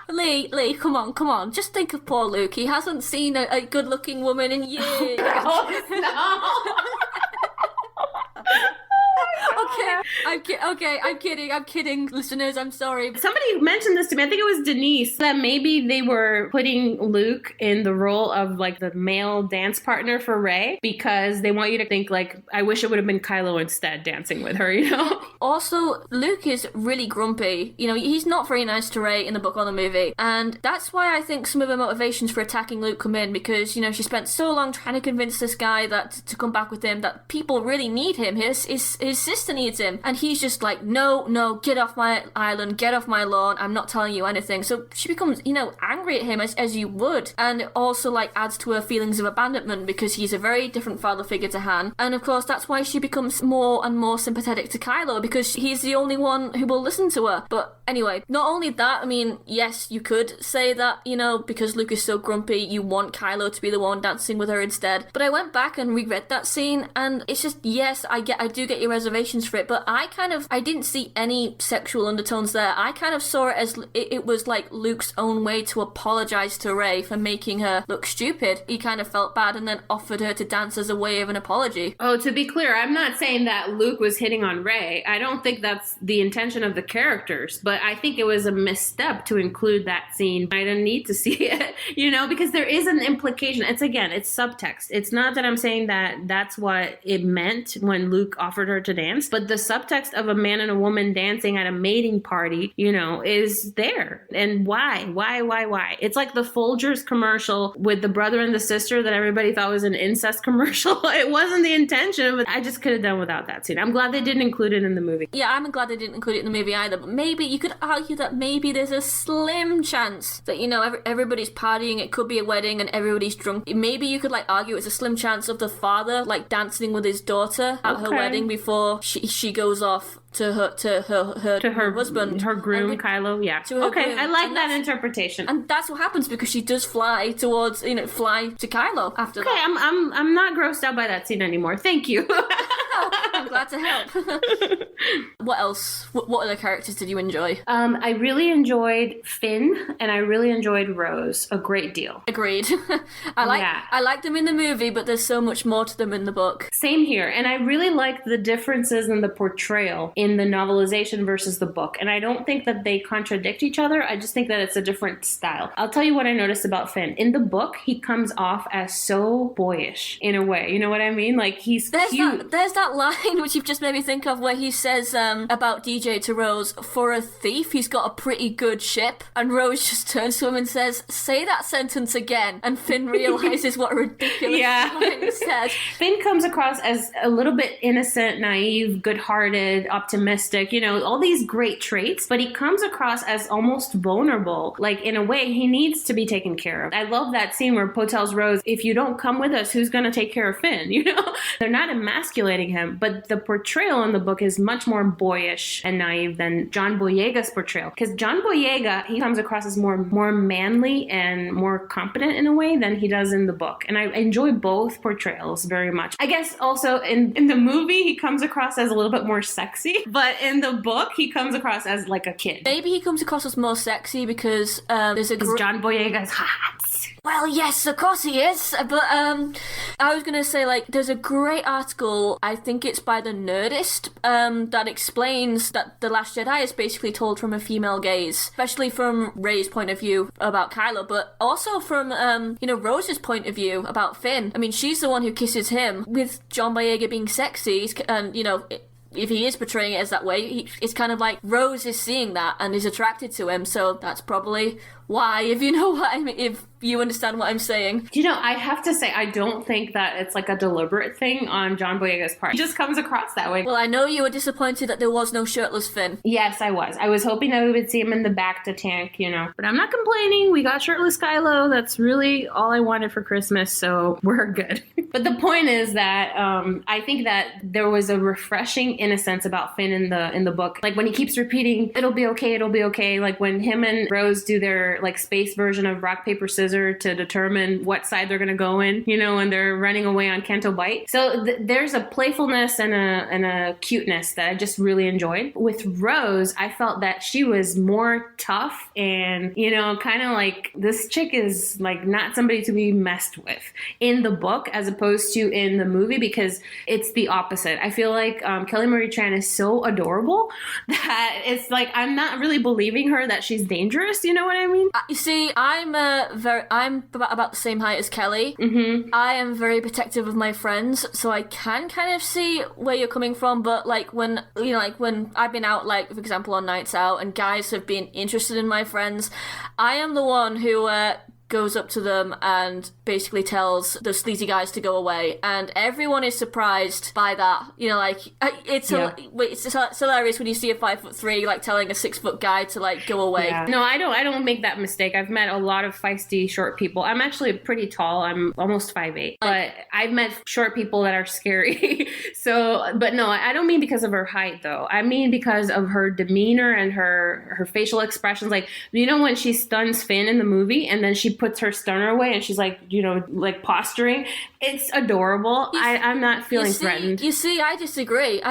Lee, come on. Just think of poor Luke. He hasn't seen a good-looking woman in years. Oh, no. Okay, I'm kidding, listeners, I'm sorry. Somebody mentioned this to me, I think it was Denise, that maybe they were putting Luke in the role of like the male dance partner for Rey because they want you to think like, I wish it would have been Kylo instead dancing with her, you know? Also, Luke is really grumpy. You know, he's not very nice to Rey in the book or the movie, and that's why I think some of her motivations for attacking Luke come in, because, you know, she spent so long trying to convince this guy that to come back with him, that people really need him. His sister needs him, and he's just like, no, get off my island, get off my lawn, I'm not telling you anything. So she becomes, you know, angry at him as you would, and it also like adds to her feelings of abandonment because he's a very different father figure to Han. And of course that's why she becomes more and more sympathetic to Kylo, because he's the only one who will listen to her. But anyway, not only that, I mean, yes, you could say that, you know, because Luke is so grumpy, you want Kylo to be the one dancing with her instead. But I went back and reread that scene, and it's just, yes, I do get your reservations for it, but I didn't see any sexual undertones there. I kind of saw it as it was like Luke's own way to apologize to Rey for making her look stupid. He kind of felt bad and then offered her to dance as a way of an apology. Oh, to be clear, I'm not saying that Luke was hitting on Rey. I don't think that's the intention of the characters, but I think it was a misstep to include that scene. I didn't need to see it, you know, because there is an implication. It's subtext. It's not that I'm saying that that's what it meant when Luke offered her to dance, but the subtext of a man and a woman dancing at a mating party, you know, is there. And why? It's like the Folgers commercial with the brother and the sister that everybody thought was an incest commercial. It wasn't the intention, but I just could have done without that scene. I'm glad they didn't include it in the movie. Yeah, I'm glad they didn't include it in the movie either, but maybe you could argue that maybe there's a slim chance that, you know, everybody's partying, it could be a wedding and everybody's drunk. Maybe you could like argue it's a slim chance of the father like dancing with his daughter at her wedding before she goes off to her husband, her groom, Kylo. Yeah. Okay, I like that interpretation. And that's what happens because she does fly towards, you know, fly to Kylo after that. Okay, I'm not grossed out by that scene anymore. Thank you. I'm glad to help. What else? What other characters did you enjoy? I really enjoyed Finn and I really enjoyed Rose a great deal. Agreed. I like them in the movie, but there's so much more to them in the book. Same here. And I really liked the differences in the portrayal in the novelization versus the book. And I don't think that they contradict each other. I just think that it's a different style. I'll tell you what I noticed about Finn. In the book, he comes off as so boyish in a way. You know what I mean? Like, he's cute. There's that line which you've just made me think of where he says about DJ to Rose, for a thief, he's got a pretty good ship. And Rose just turns to him and says, say that sentence again. And Finn realizes what a ridiculous line he said. Finn comes across as a little bit innocent, naive, good-hearted, optimistic, you know, all these great traits, but he comes across as almost vulnerable. Like, in a way, he needs to be taken care of. I love that scene where Poe tells Rose, if you don't come with us, who's going to take care of Finn? You know, they're not emasculating him, but the portrayal in the book is much more boyish and naive than John Boyega's portrayal. Because John Boyega, he comes across as more manly and more competent in a way than he does in the book. And I enjoy both portrayals very much. I guess also in the movie, he comes across as a little bit more sexy, but in the book, he comes across as like a kid. Maybe he comes across as more sexy because there's a... John Boyega's hot. Well, yes, of course he is, but I was going to say, like, there's a great article, I think it's by by the Nerdist that explains that The Last Jedi is basically told from a female gaze, especially from Rey's point of view about Kylo, but also from, Rose's point of view about Finn. I mean, she's the one who kisses him, with John Boyega being sexy, and, if he is portraying it as that way, it's kind of like Rose is seeing that and is attracted to him, so that's probably why, if you know what I mean, if you understand what I'm saying. I have to say, I don't think that it's like a deliberate thing on John Boyega's part. He just comes across that way. Well, I know you were disappointed that there was no shirtless Finn. Yes, I was. I was hoping that we would see him in the back to tank, But I'm not complaining. We got shirtless Kylo. That's really all I wanted for Christmas, so we're good. But the point is that I think that there was a refreshing innocence about Finn in the book. Like when he keeps repeating, it'll be okay. Like when him and Rose do their like space version of rock, paper, scissors to determine what side they're going to go in, when they're running away on Canto Bight. So there's a playfulness and a cuteness that I just really enjoyed. With Rose, I felt that she was more tough and, kind of like this chick is like not somebody to be messed with in the book as opposed to in the movie, because it's the opposite. I feel like Kelly Marie Tran is so adorable that it's like I'm not really believing her that she's dangerous. You know what I mean? You see, I'm about the same height as Kelly. Mm-hmm. I am very protective of my friends, so I can kind of see where you're coming from. But like when I've been out, like for example on nights out, and guys have been interested in my friends, I am the one who goes up to them and basically tells the sleazy guys to go away, and everyone is surprised by that. It's hilarious when you see a 5'3" like telling a 6' guy to like go away. Yeah. No, I don't make that mistake. I've met a lot of feisty short people. I'm actually pretty tall. I'm almost 5'8", but I've met short people that are scary. But no, I don't mean because of her height though. I mean because of her demeanor and her facial expressions. Like, when she stuns Finn in the movie and then she puts her stunner away and she's like, like posturing. It's adorable. I'm not feeling threatened. You see, I disagree.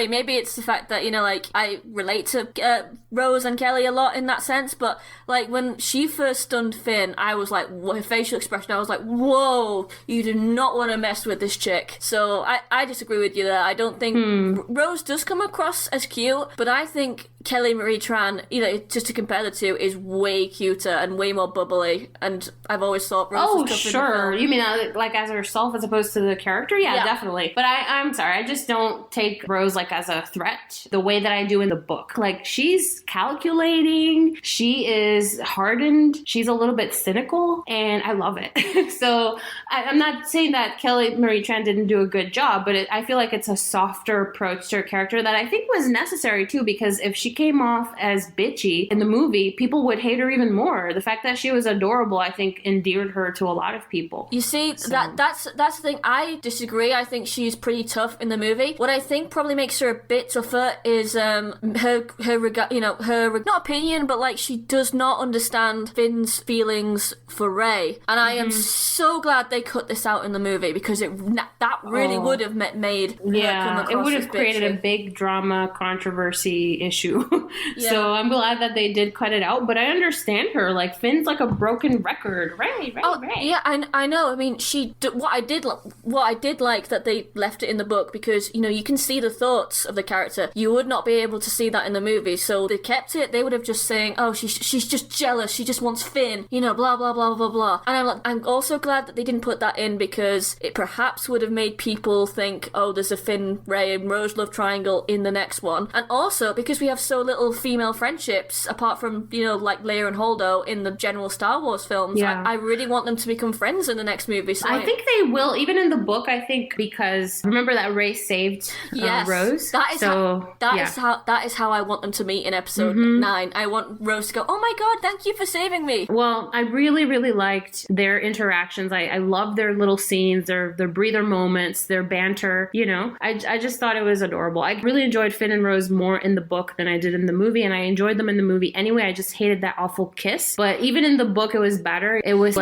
Maybe it's the fact that, I relate to Rose and Kelly a lot in that sense, but like when she first stunned Finn, I was like, her facial expression, I was like, whoa, you do not want to mess with this chick. So I disagree with you there. I don't think Rose does come across as cute, but I think Kelly Marie Tran, just to compare the two, is way cuter and way more bubbly, and I've always thought Rose was tough in the film. You mean like as herself as opposed to the character? Yeah, definitely. But I'm sorry, I just don't take Rose like as a threat the way that I do in the book. Like, she's calculating, she is hardened, she's a little bit cynical, and I love it. So I'm not saying that Kelly Marie Tran didn't do a good job, but I feel like it's a softer approach to her character that I think was necessary too, because if she came off as bitchy in the movie, people would hate her even more. The fact that she was adorable, I think, endeared her to a lot of people. You see, that's the thing. I disagree. I think she's pretty tough in the movie. What I think probably makes her a bit tougher is her not opinion, but like she does not understand Finn's feelings for Rey. And I am so glad they cut this out in the movie, because that really would have made her come across. It would have created a big drama controversy issue. So I'm glad that they did cut it out, but I understand her. Like, Finn's like a broken record. Rey. Yeah, I know. I mean, what I did like that they left it in the book, because you can see the thoughts of the character. You would not be able to see that in the movie, so they kept it. They would have just saying, oh, she's just jealous, she just wants Finn, blah blah blah blah blah. And I'm also glad that they didn't put that in, because it perhaps would have made people think, oh, there's a Finn, Rey and Rose love triangle in the next one. And also because we have so little female friendships apart from like Leia and Holdo in the general Star Wars films. I really want them to become friends in the next movie. So I think they will, even in the book. I think because remember that Rey saved Rose. That is how I want them to meet in episode 9. I want Rose to go, oh my god, thank you for saving me. Well, I really, really liked their interactions. I love their little scenes, their breather moments, their banter. I just thought it was adorable. I really enjoyed Finn and Rose more in the book than I did in the movie, and I enjoyed them in the movie anyway. I just hated that awful kiss. But even in the book, it was better. It was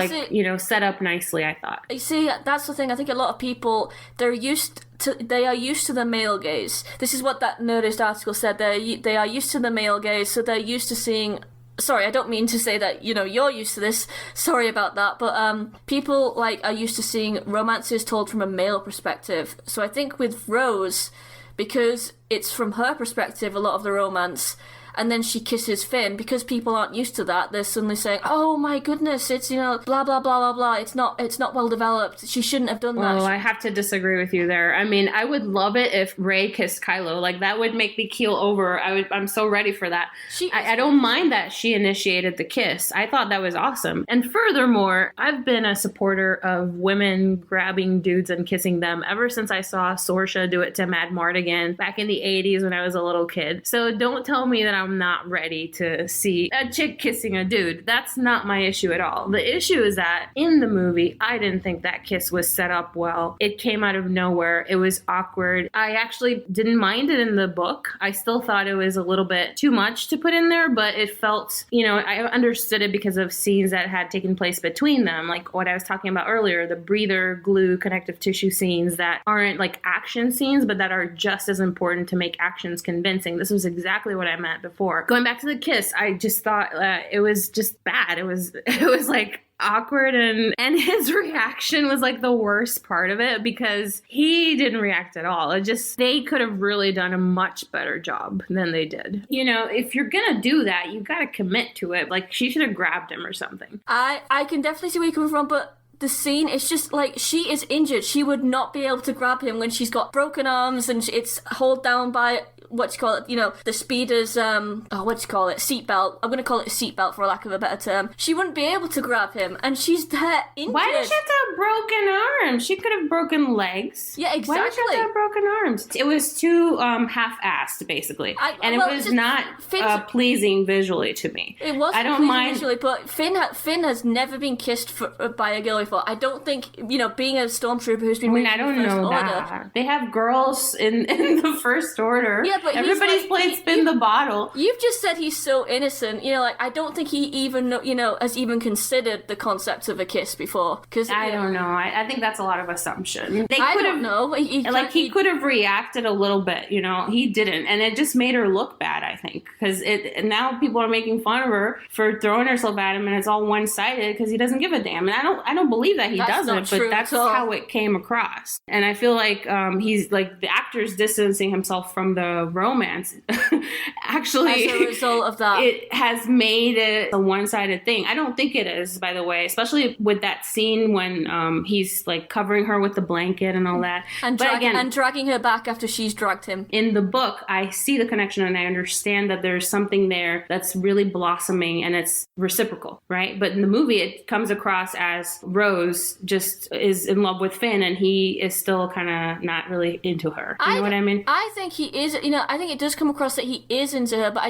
set up nicely, I thought. You see, that's the thing. I think a lot of people, they are used to the male gaze. This is what that Nerdist article said. They are used to the male gaze, so they're used to seeing. Sorry, I don't mean to say that, you're used to this. Sorry about that. But people, are used to seeing romances told from a male perspective. So I think with Rose, because it's from her perspective, a lot of the romance. And then she kisses Finn. Because people aren't used to that, they're suddenly saying, oh my goodness, it's, you know, blah, blah, blah, blah, blah. It's not well developed. She shouldn't have done that. Well, I have to disagree with you there. I mean, I would love it if Rey kissed Kylo. Like, that would make me keel over. I'm so ready for that. I don't mind that she initiated the kiss. I thought that was awesome. And furthermore, I've been a supporter of women grabbing dudes and kissing them ever since I saw Saoirse do it to Mad Mardigan back in the 80s when I was a little kid. So don't tell me that I'm not ready to see a chick kissing a dude. That's not my issue at all. The issue is that in the movie, I didn't think that kiss was set up well. It came out of nowhere. It was awkward. I actually didn't mind it in the book. I still thought it was a little bit too much to put in there, but it felt, you know, I understood it because of scenes that had taken place between them, like what I was talking about earlier, the breather, glue, connective tissue scenes that aren't like action scenes, but that are just as important to make actions convincing. This was exactly what I meant before. Going back to the kiss, I just thought it was just bad. It was like awkward, and his reaction was like the worst part of it because he didn't react at all. They could have really done a much better job than they did. You know, if you're gonna do that, you gotta commit to it. Like, she should have grabbed him or something. I can definitely see where you're coming from, but the scene, it's just like, she is injured. She would not be able to grab him when she's got broken arms and it's held down by, the speeder's, seatbelt. I'm going to call it a seatbelt for lack of a better term. She wouldn't be able to grab him, and she's there injured. Why did she have to have broken arms? She could have broken legs. Yeah, exactly. Why did she have to have broken arms? It was too half-assed, basically. It was not pleasing visually to me. It wasn't pleasing visually, but Finn has never been kissed by a girl before. I don't think, being a stormtrooper who's been I don't know that. They have girls in the First Order. Yeah, but everybody's played spin the bottle. You've just said he's so innocent. I don't think he even, has even considered the concept of a kiss before. Because I don't know. I think that's a lot of assumption. I don't know. He could have reacted a little bit. He didn't, and it just made her look bad. I think because now people are making fun of her for throwing herself at him, and it's all one-sided because he doesn't give a damn. And I don't believe that he doesn't, but that's how it came across. And I feel like he's like the actor's distancing himself from the romance. Actually, as a result of that, it has made it a one-sided thing. I don't think it is, by the way, especially with that scene when he's like covering her with the blanket and all that, and dragging her back after she's dragged him. In the book, I see the connection and I understand that there's something there that's really blossoming and it's reciprocal, right? But in the movie, it comes across as Rose just is in love with Finn and he is still kind of not really into her. You know what I mean? I think he is, I think it does come across that he is into her, but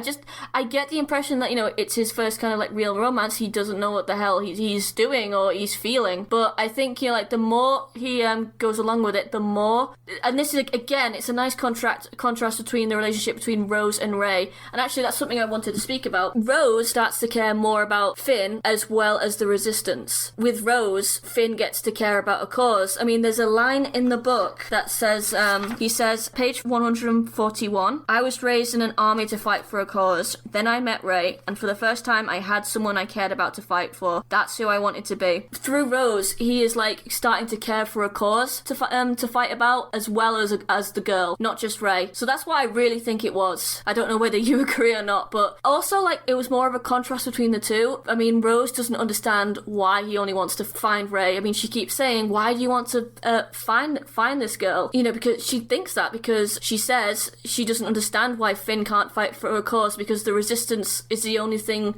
I get the impression that, it's his first kind of like real romance. He doesn't know what the hell he's doing or he's feeling. But I think, the more he goes along with it, the more, and this is, again, it's a nice contrast between the relationship between Rose and Rey. And actually, that's something I wanted to speak about. Rose starts to care more about Finn as well as the Resistance. With Rose, Finn gets to care about a cause. I mean, there's a line in the book that says, he says, page 141, I was raised in an army to fight for a cause. Then I met Rey, and for the first time I had someone I cared about to fight for. That's who I wanted to be. Through Rose, he is like starting to care for a cause to fight about, as well as the girl, not just Rey. So that's what I really think it was. I don't know whether you agree or not, but also like it was more of a contrast between the two. I mean, Rose doesn't understand why he only wants to find Rey. I mean, she keeps saying, why do you want to find this girl? Because she thinks that because she says she doesn't understand why Finn can't fight for a cause because the Resistance is the only thing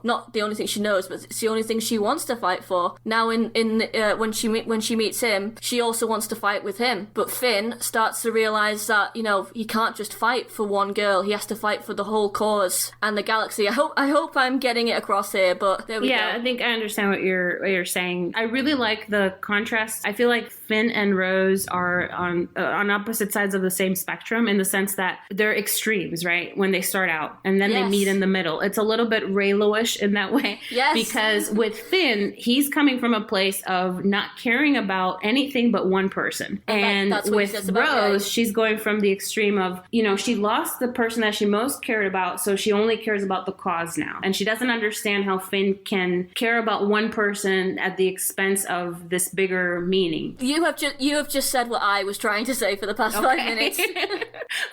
not the only thing she knows, but it's the only thing she wants to fight for. Now when she meets him, she also wants to fight with him. But Finn starts to realize that, he can't just fight for one girl. He has to fight for the whole cause and the galaxy. I hope I'm getting it across here, but there we go. Yeah, I think I understand what you're saying. I really like the contrast. I feel like Finn and Rose are on opposite sides of the same spectrum in the sense that they're extremes, right? When they start out and then they meet in the middle. It's a little bit Reylo-ish in that way. Yes. Because with Finn, he's coming from a place of not caring about anything but one person. And with Rose, she's going from the extreme of, she lost the person that she most cared about, so she only cares about the cause now. And she doesn't understand how Finn can care about one person at the expense of this bigger meaning. You have just said what I was trying to say for the past 5 minutes.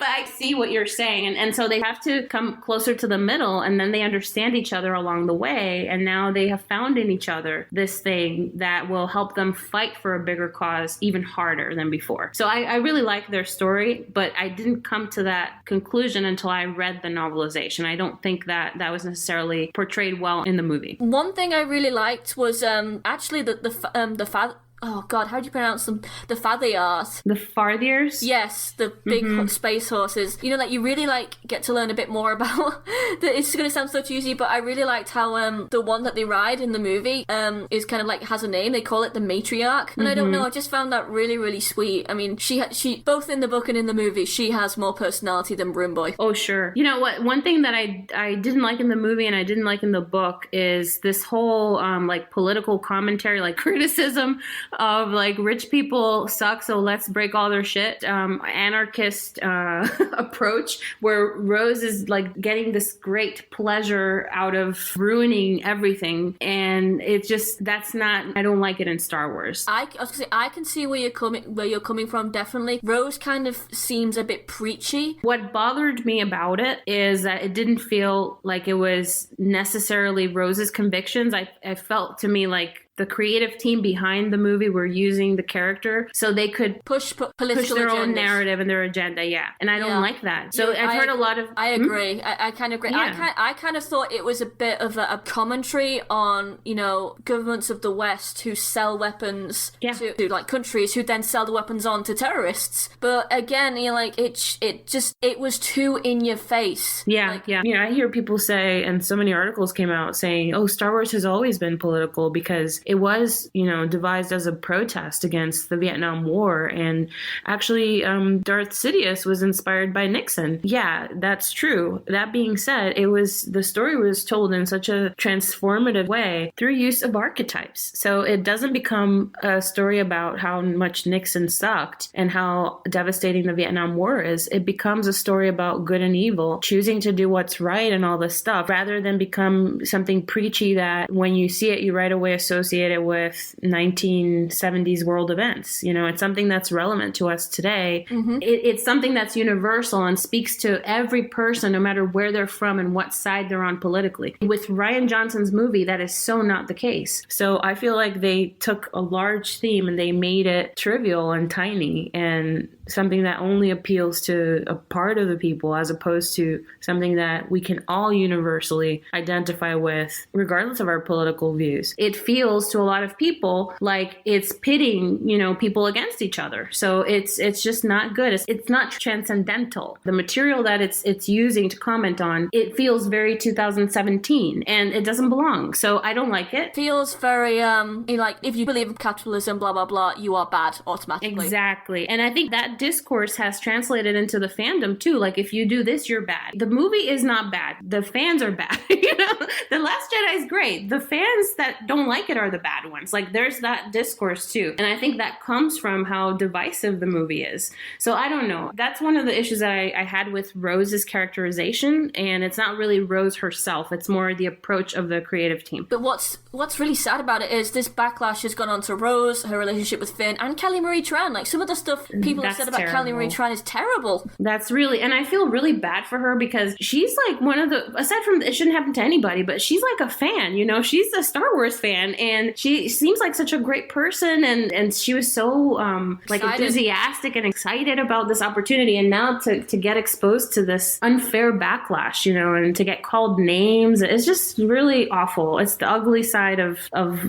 But I see what you're saying. And so they have to come closer to the middle, and then they understand each other along the way. And now they have found in each other this thing that will help them fight for a bigger cause even harder than before. So I really like their story, but I didn't come to that conclusion until I read the novelization. I don't think that was necessarily portrayed well in the movie. One thing I really liked was actually the oh god, how do you pronounce them? The Fathiars. The Farthiers? Yes, the big space horses. You know, like, you really, like, get to learn a bit more about... It's going to sound so cheesy, but I really liked how the one that they ride in the movie is kind of, like, has a name. They call it the matriarch. And I don't know, I just found that really, really sweet. I mean, she both in the book and in the movie, she has more personality than BroomBoi. Oh, sure. You know what? One thing that I didn't like in the movie and I didn't like in the book is this whole, like, political commentary, like, criticism of, like, rich people suck, so let's break all their shit. Anarchist approach where Rose is, like, getting this great pleasure out of ruining everything, and it just, that's not, I don't like it in Star Wars. I was gonna say, I can see where you're coming from, definitely. Rose kind of seems a bit preachy. What bothered me about it is that it didn't feel like it was necessarily Rose's convictions. I felt to me like the creative team behind the movie were using the character so they could push their own narrative and their agenda. Yeah. And I don't like that. So I've heard a lot of... I agree. I kind of agree. Yeah. I kind of thought it was a bit of a commentary on, you know, governments of the West who sell weapons to like countries who then sell the weapons on to terrorists. But again, you know, like, it was too in your face. Yeah. Like, yeah. You know, I hear people say, and so many articles came out saying, oh, Star Wars has always been political because it was, you know, devised as a protest against the Vietnam War. And actually, Darth Sidious was inspired by Nixon. Yeah, that's true. That being said, the story was told in such a transformative way through use of archetypes. So it doesn't become a story about how much Nixon sucked and how devastating the Vietnam War is. It becomes a story about good and evil, choosing to do what's right and all this stuff, rather than become something preachy that when you see it, you right away associate it with 1970s world events. You know, it's something that's relevant to us today. It's something that's universal and speaks to every person, no matter where they're from and what side they're on politically. With Rian Johnson's movie, that is so not the case. So I feel like they took a large theme and they made it trivial and tiny and something that only appeals to a part of the people, as opposed to something that we can all universally identify with, regardless of our political views. It feels to a lot of people like it's pitting, you know, people against each other. So it's just not good. It's not transcendental. The material that it's using to comment on, it feels very 2017 and it doesn't belong. So I don't like it. Feels very like, if you believe in capitalism, blah blah blah, you are bad automatically. Exactly. And I think that discourse has translated into the fandom too. Like, if you do this, you're bad. The movie is not bad. The fans are bad. You know, The Last Jedi is great. The fans that don't like it are the bad ones. Like, there's that discourse too. And I think that comes from how divisive the movie is. So I don't know. That's one of the issues that I had with Rose's characterization. And it's not really Rose herself. It's more the approach of the creative team. But what's really sad about it is this backlash has gone on to Rose, her relationship with Finn, and Kelly Marie Tran. Like, some of the stuff people have said about Kelly Marie Tran is terrible. That's really, and I feel really bad for her because she's like one of the, aside from, it shouldn't happen to anybody, but she's like a fan, you know, she's a Star Wars fan, and she seems like such a great person, and she was so like enthusiastic and excited about this opportunity, and now to get exposed to this unfair backlash, you know, and to get called names, it's just really awful. It's the ugly side of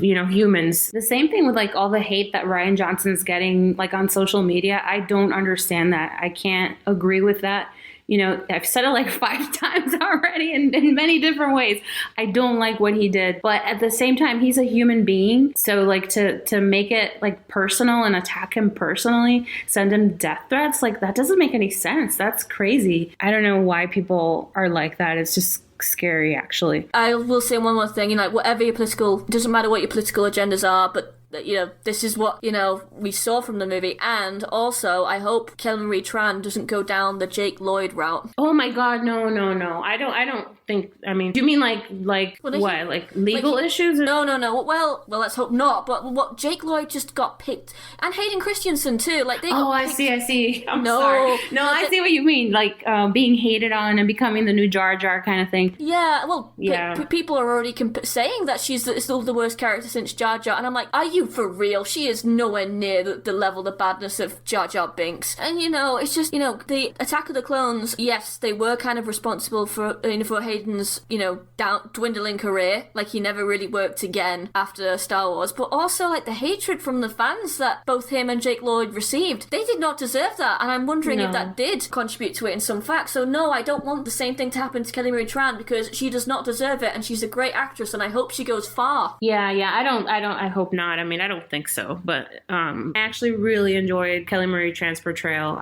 you know, humans. The same thing with like all the hate that Rian Johnson's getting like on social media. I don't understand that. I can't agree with that. You know, I've said it like 5 times already in many different ways. I don't like what he did. But at the same time, he's a human being. So like to make it like personal and attack him personally, send him death threats, like that doesn't make any sense. That's crazy. I don't know why people are like that. It's just scary, actually. I will say one more thing, you know, whatever your political, doesn't matter what your political agendas are, but that, this is what, we saw from the movie. And also, I hope Kyln Rey doesn't go down the Jake Lloyd route. Oh my god, no. I don't think, I mean, do you mean like what? Like legal issues? No. Well, let's hope not. But what, Jake Lloyd just got picked. And Hayden Christensen too. Like, they got picked. I see. I'm no, sorry. No, I see what you mean. Like, being hated on and becoming the new Jar Jar kind of thing. Yeah, well, people are already saying that she's still the worst character since Jar Jar. And I'm like, are you for real? She is nowhere near the level of badness of Jar Jar Binks. And, it's just, the Attack of the Clones, yes, they were kind of responsible for Hayden's, dwindling career. Like, he never really worked again after Star Wars. But also, like, the hatred from the fans that both him and Jake Lloyd received, they did not deserve that. And I'm wondering if that did contribute to it in some fact. So no, I don't want the same thing to happen to Kyln Rey because she does not deserve it, and she's a great actress, and I hope she goes far. Yeah, I hope not. I mean, I don't think so. But I actually really enjoyed Kyln Rey portrayal.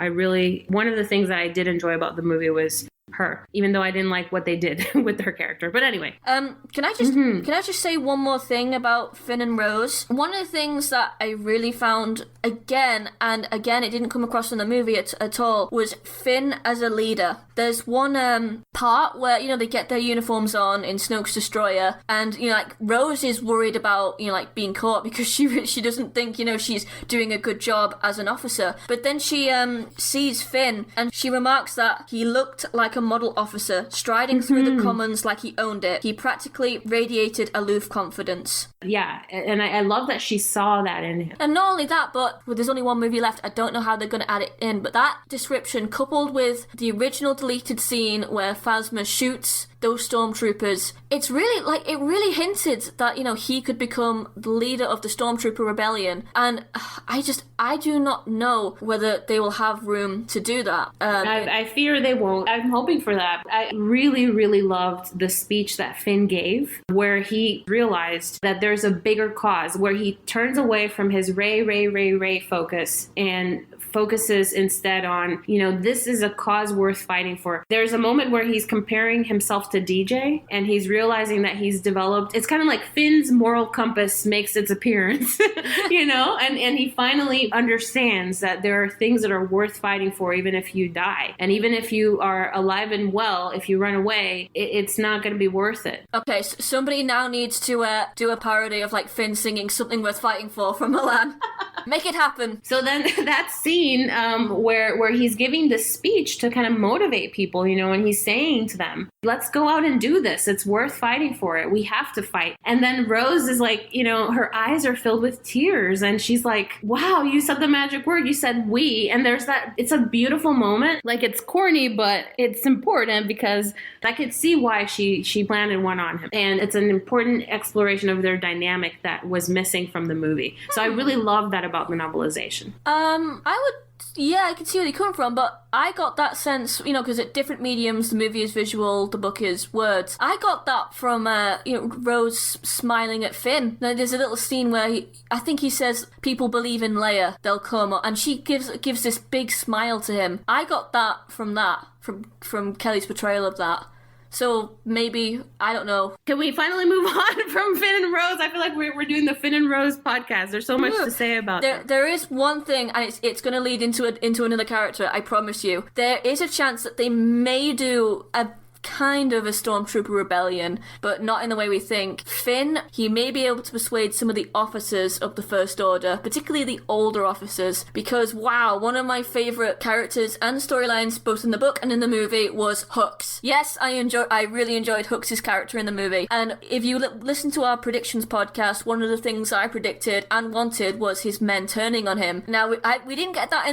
One of the things that I did enjoy about the movie was her, even though I didn't like what they did with her character. But anyway. Can I just say one more thing about Finn and Rose? One of the things that I really found again, it didn't come across in the movie at all, was Finn as a leader. There's one part where, they get their uniforms on in Snoke's Destroyer, and, Rose is worried about, being caught because she doesn't think, she's doing a good job as an officer. But then she sees Finn, and she remarks that he looked like a model officer, striding through the commons like he owned it. He practically radiated aloof confidence. Yeah, and I love that she saw that in him. And not only that, but there's only one movie left. I don't know how they're going to add it in, but that description, coupled with the original deleted scene where Phasma shoots those stormtroopers, it's really, it really hinted that, he could become the leader of the Stormtrooper Rebellion. And I do not know whether they will have room to do that. I fear they won't. I'm hoping for that. I really, really loved the speech that Finn gave, where he realized that there's a bigger cause, where he turns away from his Rey focus and focuses instead on, this is a cause worth fighting for. There's a moment where he's comparing himself to DJ, and he's realizing that he's developed, it's kind of like Finn's moral compass makes its appearance, and he finally understands that there are things that are worth fighting for even if you die. And even if you are alive and well, if you run away, it's not going to be worth it. Okay, so somebody now needs to do a parody of Finn singing Something Worth Fighting For from Milan. Make it happen. So then that scene where he's giving this speech to kind of motivate people, and he's saying to them, let's go out and do this. It's worth fighting for it. We have to fight. And then Rose is like, her eyes are filled with tears, and she's like, wow, you said the magic word. You said we. And there's that, it's a beautiful moment. It's corny, but it's important because I could see why she planted one on him. And it's an important exploration of their dynamic that was missing from the movie. So I really love that about the novelization. I can see where they come from, but I got that sense, because at different mediums, the movie is visual, the book is words. I got that from, Rose smiling at Finn. Now, there's a little scene where I think he says, people believe in Leia, they'll come, and she gives this big smile to him. I got that from Kelly's portrayal of that. So maybe, I don't know. Can we finally move on from Finn and Rose? I feel like we're doing the Finn and Rose podcast. There's so much to say about that. There is one thing, and it's going to lead into another character, I promise you. There is a chance that they may do a kind of a Stormtrooper rebellion, but not in the way we think. Finn, he may be able to persuade some of the officers of the First Order, particularly the older officers, because wow, one of my favourite characters and storylines, both in the book and in the movie, was Hux. Yes, I really enjoyed Hux's character in the movie, and if you listen to our predictions podcast, one of the things I predicted and wanted was his men turning on him. Now, we didn't get that in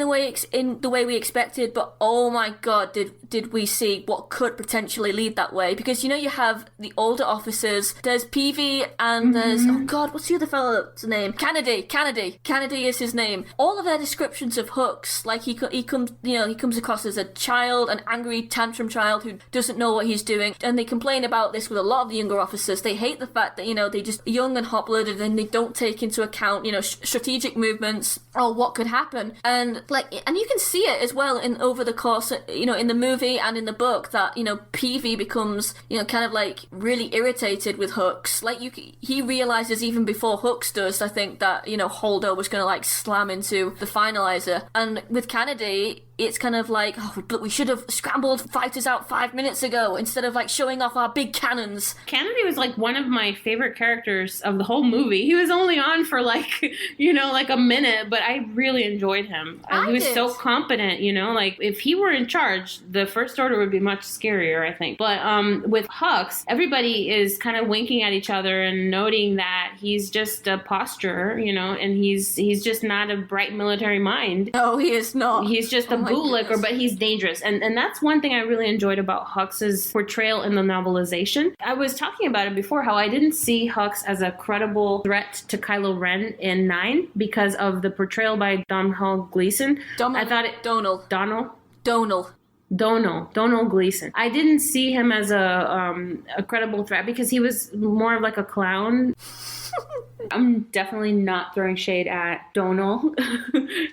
the way we expected, but oh my god, did we see what could potentially lead that way, because you have the older officers, there's Peavy, and there's oh god, what's the other fellow's name? Kennedy is his name. All of their descriptions of Hux, he comes across as a child, an angry tantrum child who doesn't know what he's doing, and they complain about this with a lot of the younger officers. They hate the fact that they just young and hot-blooded, and they don't take into account strategic movements or what could happen, and you can see it as well over the course in the movie and in the book that Peavy peevy, becomes, kind of like really irritated with Hux. Like he realizes even before Hux does, I think, that, Holdo was going to like slam into the finalizer. And with Kennedy, it's kind of like, oh, but we should have scrambled fighters out 5 minutes ago instead of like showing off our big cannons. Kennedy was like one of my favorite characters of the whole movie. He was only on for like, like a minute, but I really enjoyed him. He was so competent, like if he were in charge, the First Order would be much scarier, I think. But with Hux, everybody is kind of winking at each other and noting that he's just a posturer, and he's just not a bright military mind. No, he is not. He's just a bootlicker, but he's dangerous. And that's one thing I really enjoyed about Hux's portrayal in the novelization. I was talking about it before, how I didn't see Hux as a credible threat to Kylo Ren in 9 because of the portrayal by Domhnall Gleeson. I thought it... Donal Gleeson. I didn't see him as a credible threat because he was more of like a clown. I'm definitely not throwing shade at Donal,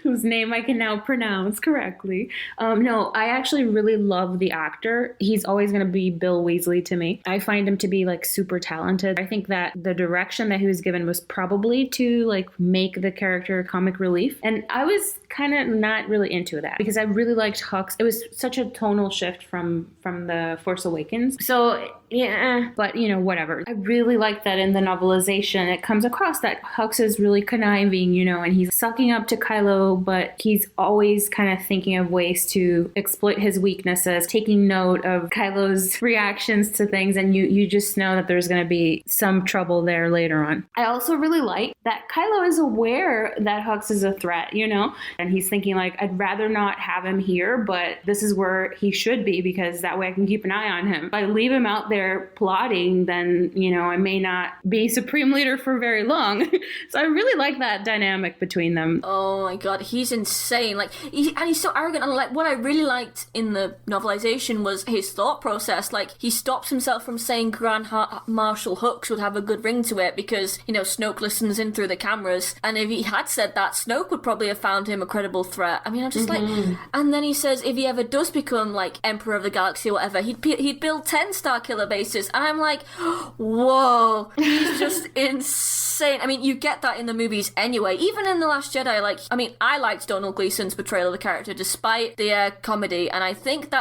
whose name I can now pronounce correctly. No, I actually really love the actor. He's always going to be Bill Weasley to me. I find him to be like super talented. I think that the direction that he was given was probably to like make the character comic relief. And I was kind of not really into that because I really liked Hux. It was such a tonal shift from The Force Awakens. So yeah, but whatever. I really like that in the novelization it comes across that Hux is really conniving, and he's sucking up to Kylo, but he's always kind of thinking of ways to exploit his weaknesses, taking note of Kylo's reactions to things, and you just know that there's going to be some trouble there later on. I also really like that Kylo is aware that Hux is a threat, and he's thinking like, I'd rather not have him here, but this is where he should be because that way I can keep an eye on him. If I leave him out there plotting, then, I may not be Supreme Leader for very long. So I really like that dynamic between them. Oh my god, he's insane. Like, he's so arrogant. And like, what I really liked in the novelization was his thought process. Like, he stops himself from saying Grand Marshal Hux would have a good ring to it because, Snoke listens in through the cameras. And if he had said that, Snoke would probably have found him a credible threat. I mean, I'm just like... And then he says if he ever does become, like, Emperor of the Galaxy or whatever, he'd build 10 Starkiller bases. And I'm like, whoa, he's just insane. I mean, you get that in the movies anyway. Even in The Last Jedi, like, I mean, I liked Donal Gleeson's portrayal of the character despite the comedy, and I think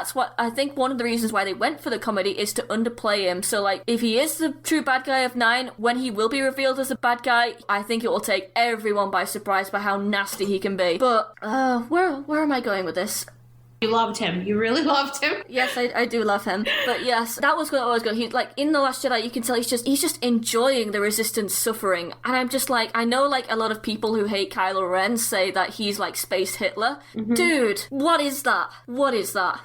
one of the reasons why they went for the comedy is to underplay him. So, like, if he is the true bad guy of 9, when he will be revealed as a bad guy, I think it will take everyone by surprise by how nasty he can be. But, where am I going with this? You loved him. You really loved him. Yes, I do love him. But yes, that was what I was going. He, like, in The Last Jedi, you can tell he's just enjoying the Resistance suffering. And I'm just like, I know, like, a lot of people who hate Kylo Ren say that he's like Space Hitler. Dude, what is that? What is that?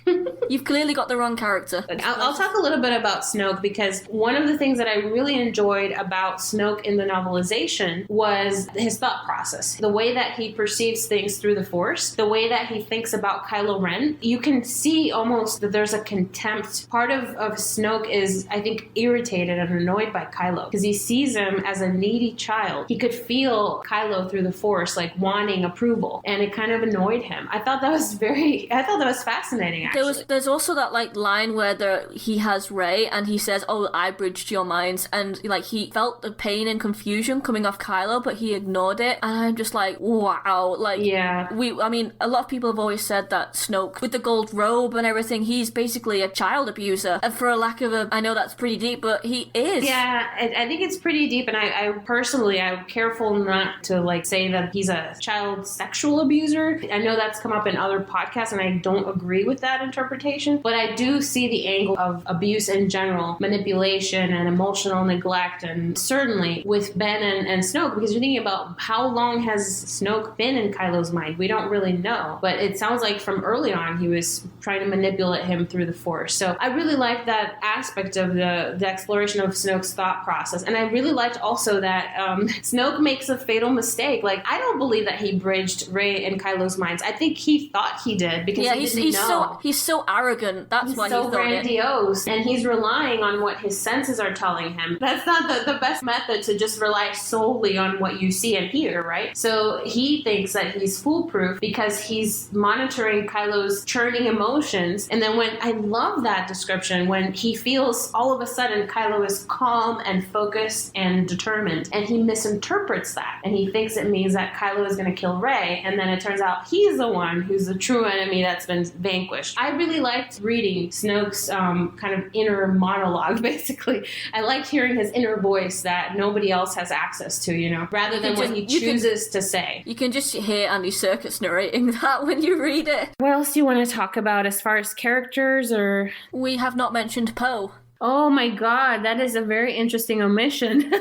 You've clearly got the wrong character. I'll talk a little bit about Snoke because one of the things that I really enjoyed about Snoke in the novelization was his thought process. The way that he perceives things through the Force, the way that he thinks about Kylo Ren. You can see almost that there's a contempt. Part of Snoke is, I think, irritated and annoyed by Kylo because he sees him as a needy child. He could feel Kylo through the Force, like, wanting approval, and it kind of annoyed him. I thought that was fascinating, actually. There's also that, like, line where he has Rey and he says, oh, I bridged your minds, and, like, he felt the pain and confusion coming off Kylo, but he ignored it, and I'm just like, wow. Like, yeah. I mean, a lot of people have always said that Snoke, with the gold robe and everything, he's basically a child abuser. And for a lack of I know that's pretty deep, but he is. Yeah, I think it's pretty deep, and I personally, I'm careful not to, like, say that he's a child sexual abuser. I know that's come up in other podcasts, and I don't agree with that interpretation, but I do see the angle of abuse in general, manipulation and emotional neglect, and certainly with Ben and Snoke, because you're thinking about how long has Snoke been in Kylo's mind? We don't really know, but it sounds like from early on he was trying to manipulate him through the Force. So I really liked that aspect of the exploration of Snoke's thought process. And I really liked also that Snoke makes a fatal mistake. Like, I don't believe that he bridged Rey and Kylo's minds. I think he thought he did because he didn't know. He's so arrogant. That's why he thought it. He's so grandiose. And he's relying on what his senses are telling him. That's not the best method, to just rely solely on what you see and hear, right? So he thinks that he's foolproof because he's monitoring Kylo's those churning emotions. And then when I love that description, when he feels all of a sudden Kylo is calm and focused and determined, and he misinterprets that, and he thinks it means that Kylo is going to kill Rey, and then it turns out he's the one who's the true enemy that's been vanquished. I really liked reading Snoke's kind of inner monologue, basically. I liked hearing his inner voice that nobody else has access to, you know, rather than what he chooses to say. You can just hear Andy Serkis narrating that when you read it. What else do you want to talk about as far as characters, or? We have not mentioned Poe. Oh my god, that is a very interesting omission.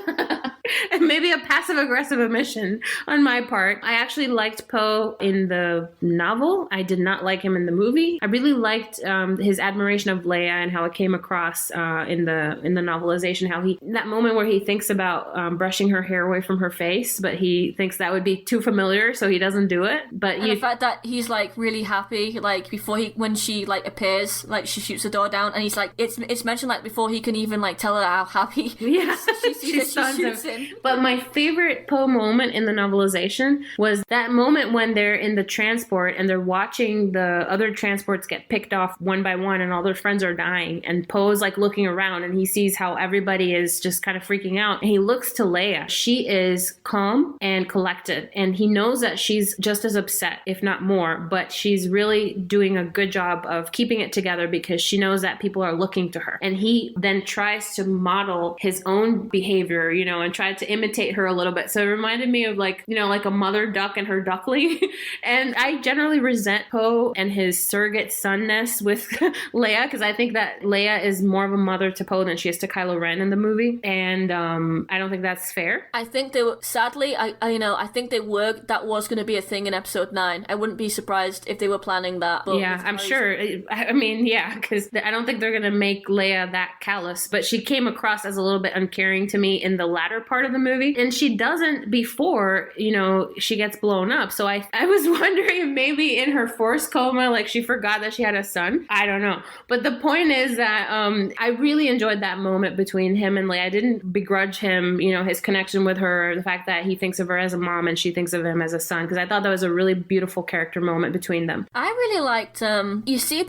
And maybe a passive-aggressive omission on my part. I actually liked Poe in the novel. I did not like him in the movie. I really liked his admiration of Leia and how it came across in the novelization. How that moment where he thinks about brushing her hair away from her face, but he thinks that would be too familiar, so he doesn't do it. But the fact that he's like really happy, like when she like appears, like she shoots the door down, and he's like, it's mentioned like before he can even like tell her how happy. Yeah, she shoots him. But my favorite Poe moment in the novelization was that moment when they're in the transport and they're watching the other transports get picked off one by one and all their friends are dying. And Poe's like looking around and he sees how everybody is just kind of freaking out. And he looks to Leia. She is calm and collected. And he knows that she's just as upset, if not more. But she's really doing a good job of keeping it together because she knows that people are looking to her. And he then tries to model his own behavior, you know, and try to imitate her a little bit. So it reminded me of like, you know, like a mother duck and her duckling. And I generally resent Poe and his surrogate sonness with Leia, because I think that Leia is more of a mother to Poe than she is to Kylo Ren in the movie. And I don't think that's fair. I think they were, sadly, I think they were, that was going to be a thing in episode 9. I wouldn't be surprised if they were planning that. But yeah, I'm sure. I mean, yeah, because I don't think they're going to make Leia that callous, but she came across as a little bit uncaring to me in the latter part of the movie. And she doesn't before, you know, she gets blown up. So I was wondering if maybe in her force coma, like she forgot that she had a son. I don't know. But the point is that I really enjoyed that moment between him and Leia. I didn't begrudge him, you know, his connection with her, the fact that he thinks of her as a mom and she thinks of him as a son, because I thought that was a really beautiful character moment between them. I really liked, you see a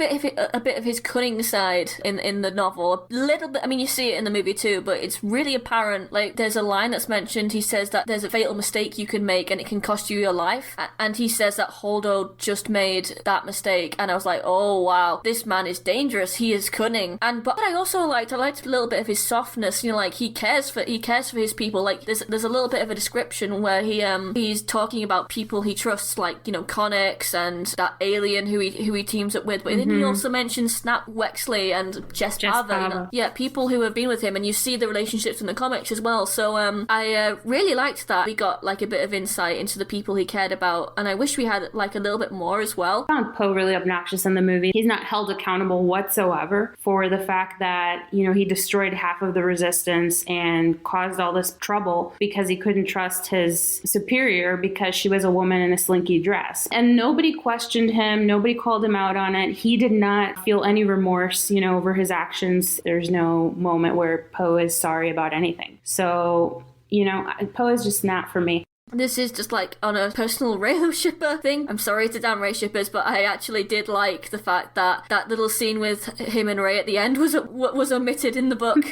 bit of his cunning side in the novel. A little bit, I mean, you see it in the movie too, but it's really apparent. Like, there's a line that's mentioned. He says that there's a fatal mistake you can make and it can cost you your life. And he says that Holdo just made that mistake. And I was like, oh wow, this man is dangerous. He is cunning. But I also liked a little bit of his softness. You know, like he cares for his people. Like there's a little bit of a description where he's talking about people he trusts, like, you know, Connix and that alien who he teams up with. But then he also mentions Snap Wexley and Jess Pava. You know? Yeah, people who have been with him, and you see the relationships in the comics as well. So I really liked that we got like a bit of insight into the people he cared about, and I wish we had like a little bit more as well. I found Poe really obnoxious in the movie. He's not held accountable whatsoever for the fact that, you know, he destroyed half of the resistance and caused all this trouble because he couldn't trust his superior because she was a woman in a slinky dress. And nobody questioned him. Nobody called him out on it. He did not feel any remorse, you know, over his actions. There's no moment where Poe is sorry about anything. So, you know, Poe is just not for me. This is just like on a personal Reylo shipper thing. I'm sorry to damn Rey shippers, but I actually did like the fact that that little scene with him and Rey at the end was omitted in the book.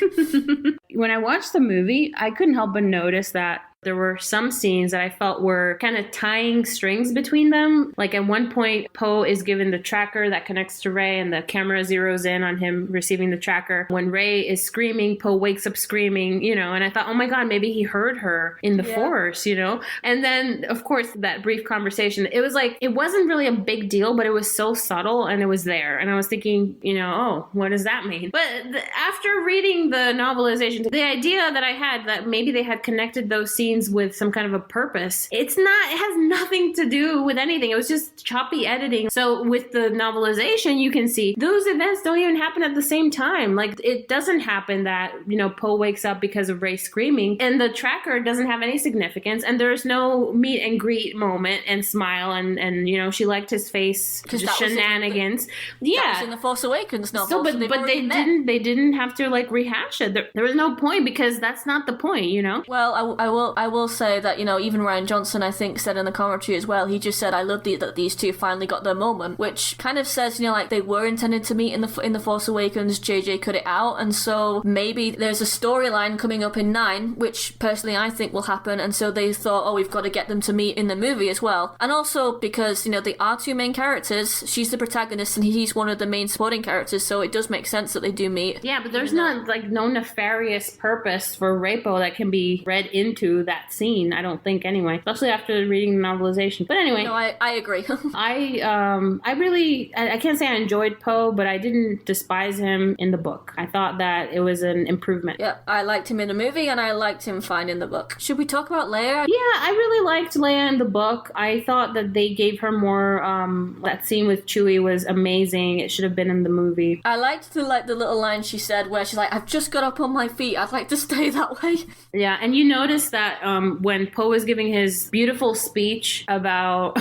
When I watched the movie, I couldn't help but notice that there were some scenes that I felt were kind of tying strings between them. Like at one point, Poe is given the tracker that connects to Rey and the camera zeroes in on him receiving the tracker. When Rey is screaming, Poe wakes up screaming, you know, and I thought, oh my God, maybe he heard her in the Force, you know? And then, of course, that brief conversation, it was like, it wasn't really a big deal, but it was so subtle and it was there. And I was thinking, you know, oh, what does that mean? But after reading the novelization, the idea that I had that maybe they had connected those scenes with some kind of a purpose. It has nothing to do with anything. It was just choppy editing. So with the novelization, you can see those events don't even happen at the same time. Like it doesn't happen that, you know, Poe wakes up because of Rey screaming and the tracker doesn't have any significance and there's no meet and greet moment and smile and you know, she liked his face, shenanigans. That was in the Force Awakens novel. So, but they didn't have to like rehash it. There was no point because that's not the point, you know? Well, I will say that, even Ryan Johnson, I think, said in the commentary as well, he just said, I love that these two finally got their moment, which kind of says, like they were intended to meet in the Force Awakens, JJ cut it out, and so maybe there's a storyline coming up in 9, which personally I think will happen, and so they thought, oh, we've got to get them to meet in the movie as well. And also because, they are two main characters, she's the protagonist and he's one of the main supporting characters, so it does make sense that they do meet. Yeah, but there's not, no nefarious purpose for Reylo that can be read into that scene, I don't think, anyway. Especially after reading the novelization. But anyway. No, I agree. I can't say I enjoyed Poe, but I didn't despise him in the book. I thought that it was an improvement. Yeah, I liked him in the movie and I liked him fine in the book. Should we talk about Leia? Yeah, I really liked Leia in the book. I thought that they gave her more, that scene with Chewie was amazing. It should have been in the movie. I liked the little line she said where she's like, I've just got up on my feet. I'd like to stay that way. Yeah, and you notice that when Poe was giving his beautiful speech about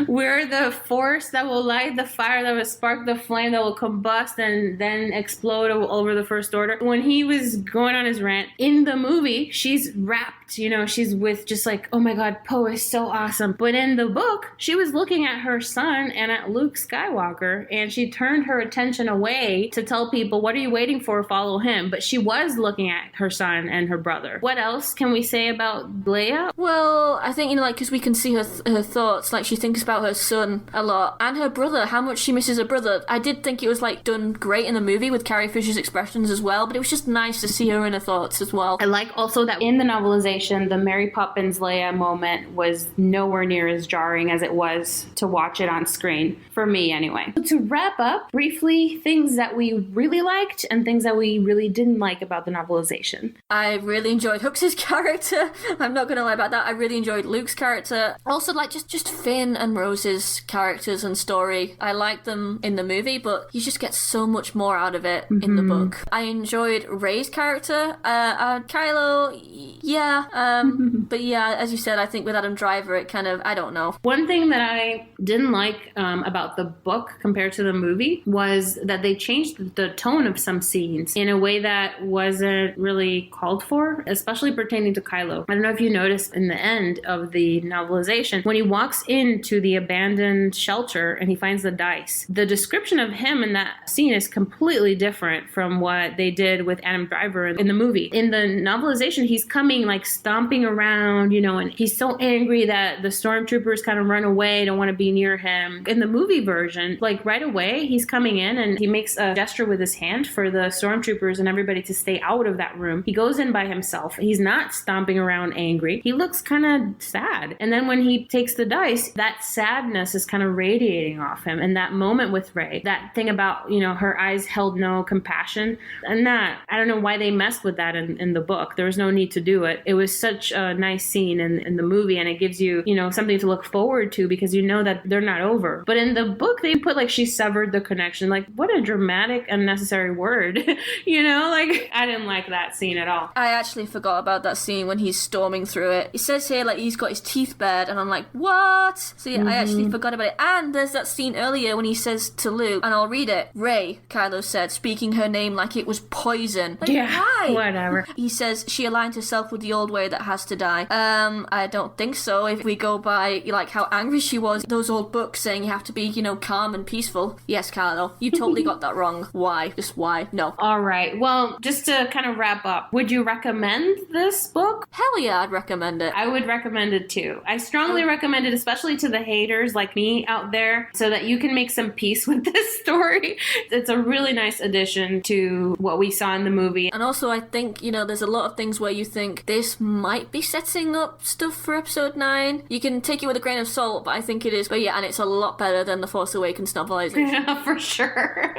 we're the force that will light the fire, that will spark the flame, that will combust and then explode over the First Order. When he was going on his rant, in the movie, she's rapt, she's with just like, oh my god, Poe is so awesome. But in the book, she was looking at her son and at Luke Skywalker, and she turned her attention away to tell people, what are you waiting for? Follow him. But she was looking at her son and her brother. What else can we say about Leia? Well, I think, because we can see her thoughts, like she thinks about her son a lot, and her brother, how much she misses her brother. I did think it was, done great in the movie with Carrie Fisher's expressions as well, but it was just nice to see her in her thoughts as well. I like also that in the novelization, the Mary Poppins Leia moment was nowhere near as jarring as it was to watch it on screen, for me anyway. To wrap up, briefly, things that we really liked and things that we really didn't like about the novelization. I really enjoyed Hooks' character. I'm not going to lie about that. I really enjoyed Luke's character. Also, just Finn and Rose's characters and story. I liked them in the movie, but you just get so much more out of it in the book. I enjoyed Rey's character. Kylo, yeah. But yeah, as you said, I think with Adam Driver, it kind of, I don't know. One thing that I didn't like about the book compared to the movie was that they changed the tone of some scenes in a way that wasn't really called for, especially pertaining to Kylo. I don't know if you noticed in the end of the novelization, when he walks into the abandoned shelter and he finds the dice, the description of him in that scene is completely different from what they did with Adam Driver in the movie. In the novelization, he's coming stomping around, and he's so angry that the stormtroopers kind of run away, don't want to be near him. In the movie version, right away, he's coming in and he makes a gesture with his hand for the stormtroopers and everybody to stay out of that room. He goes in by himself. He's not stomping around angry. He looks kind of sad. And then when he takes the dice, that sadness is kind of radiating off him. And that moment with Rey, that thing about, her eyes held no compassion, and that, I don't know why they messed with that in the book. There was no need to do it. It was such a nice scene in the movie, and it gives you, something to look forward to because you know that they're not over. But in the book, they put she severed the connection. What a dramatic, unnecessary word. I didn't like that scene at all. I actually forgot about that scene when he's storming through it. It says here, he's got his teeth bared, and I'm like, what? So yeah, I actually forgot about it. And there's that scene earlier when he says to Luke, and I'll read it, Rey, Kylo said, speaking her name like it was poison. Why? Whatever. He says, she aligned herself with the old way that has to die. I don't think so. If we go by, how angry she was, those old books saying you have to be, calm and peaceful. Yes, Kylo, you totally got that wrong. Why? Just why? No. All right. Well, just to kind of wrap up, would you recommend this book? Hell yeah, I'd recommend it. I would recommend it too. I strongly recommend it, especially to the haters like me out there, so that you can make some peace with this story. It's a really nice addition to what we saw in the movie. And also, I think, there's a lot of things where you think this might be setting up stuff for episode 9. You can take it with a grain of salt, but I think it is. But yeah, and it's a lot better than the Force Awakens novelization. Yeah, for sure.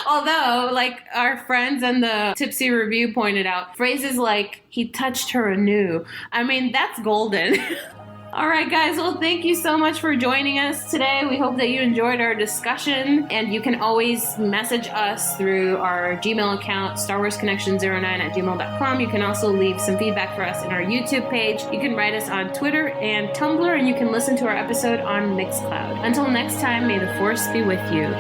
Although, our friends in the Tipsy Review pointed out, phrases like, he touched her anew. I mean, that's golden. All right, guys. Well, thank you so much for joining us today. We hope that you enjoyed our discussion, and you can always message us through our Gmail account, StarWarsConnection09@gmail.com. You can also leave some feedback for us in our YouTube page. You can write us on Twitter and Tumblr, and you can listen to our episode on Mixcloud. Until next time, may the Force be with you.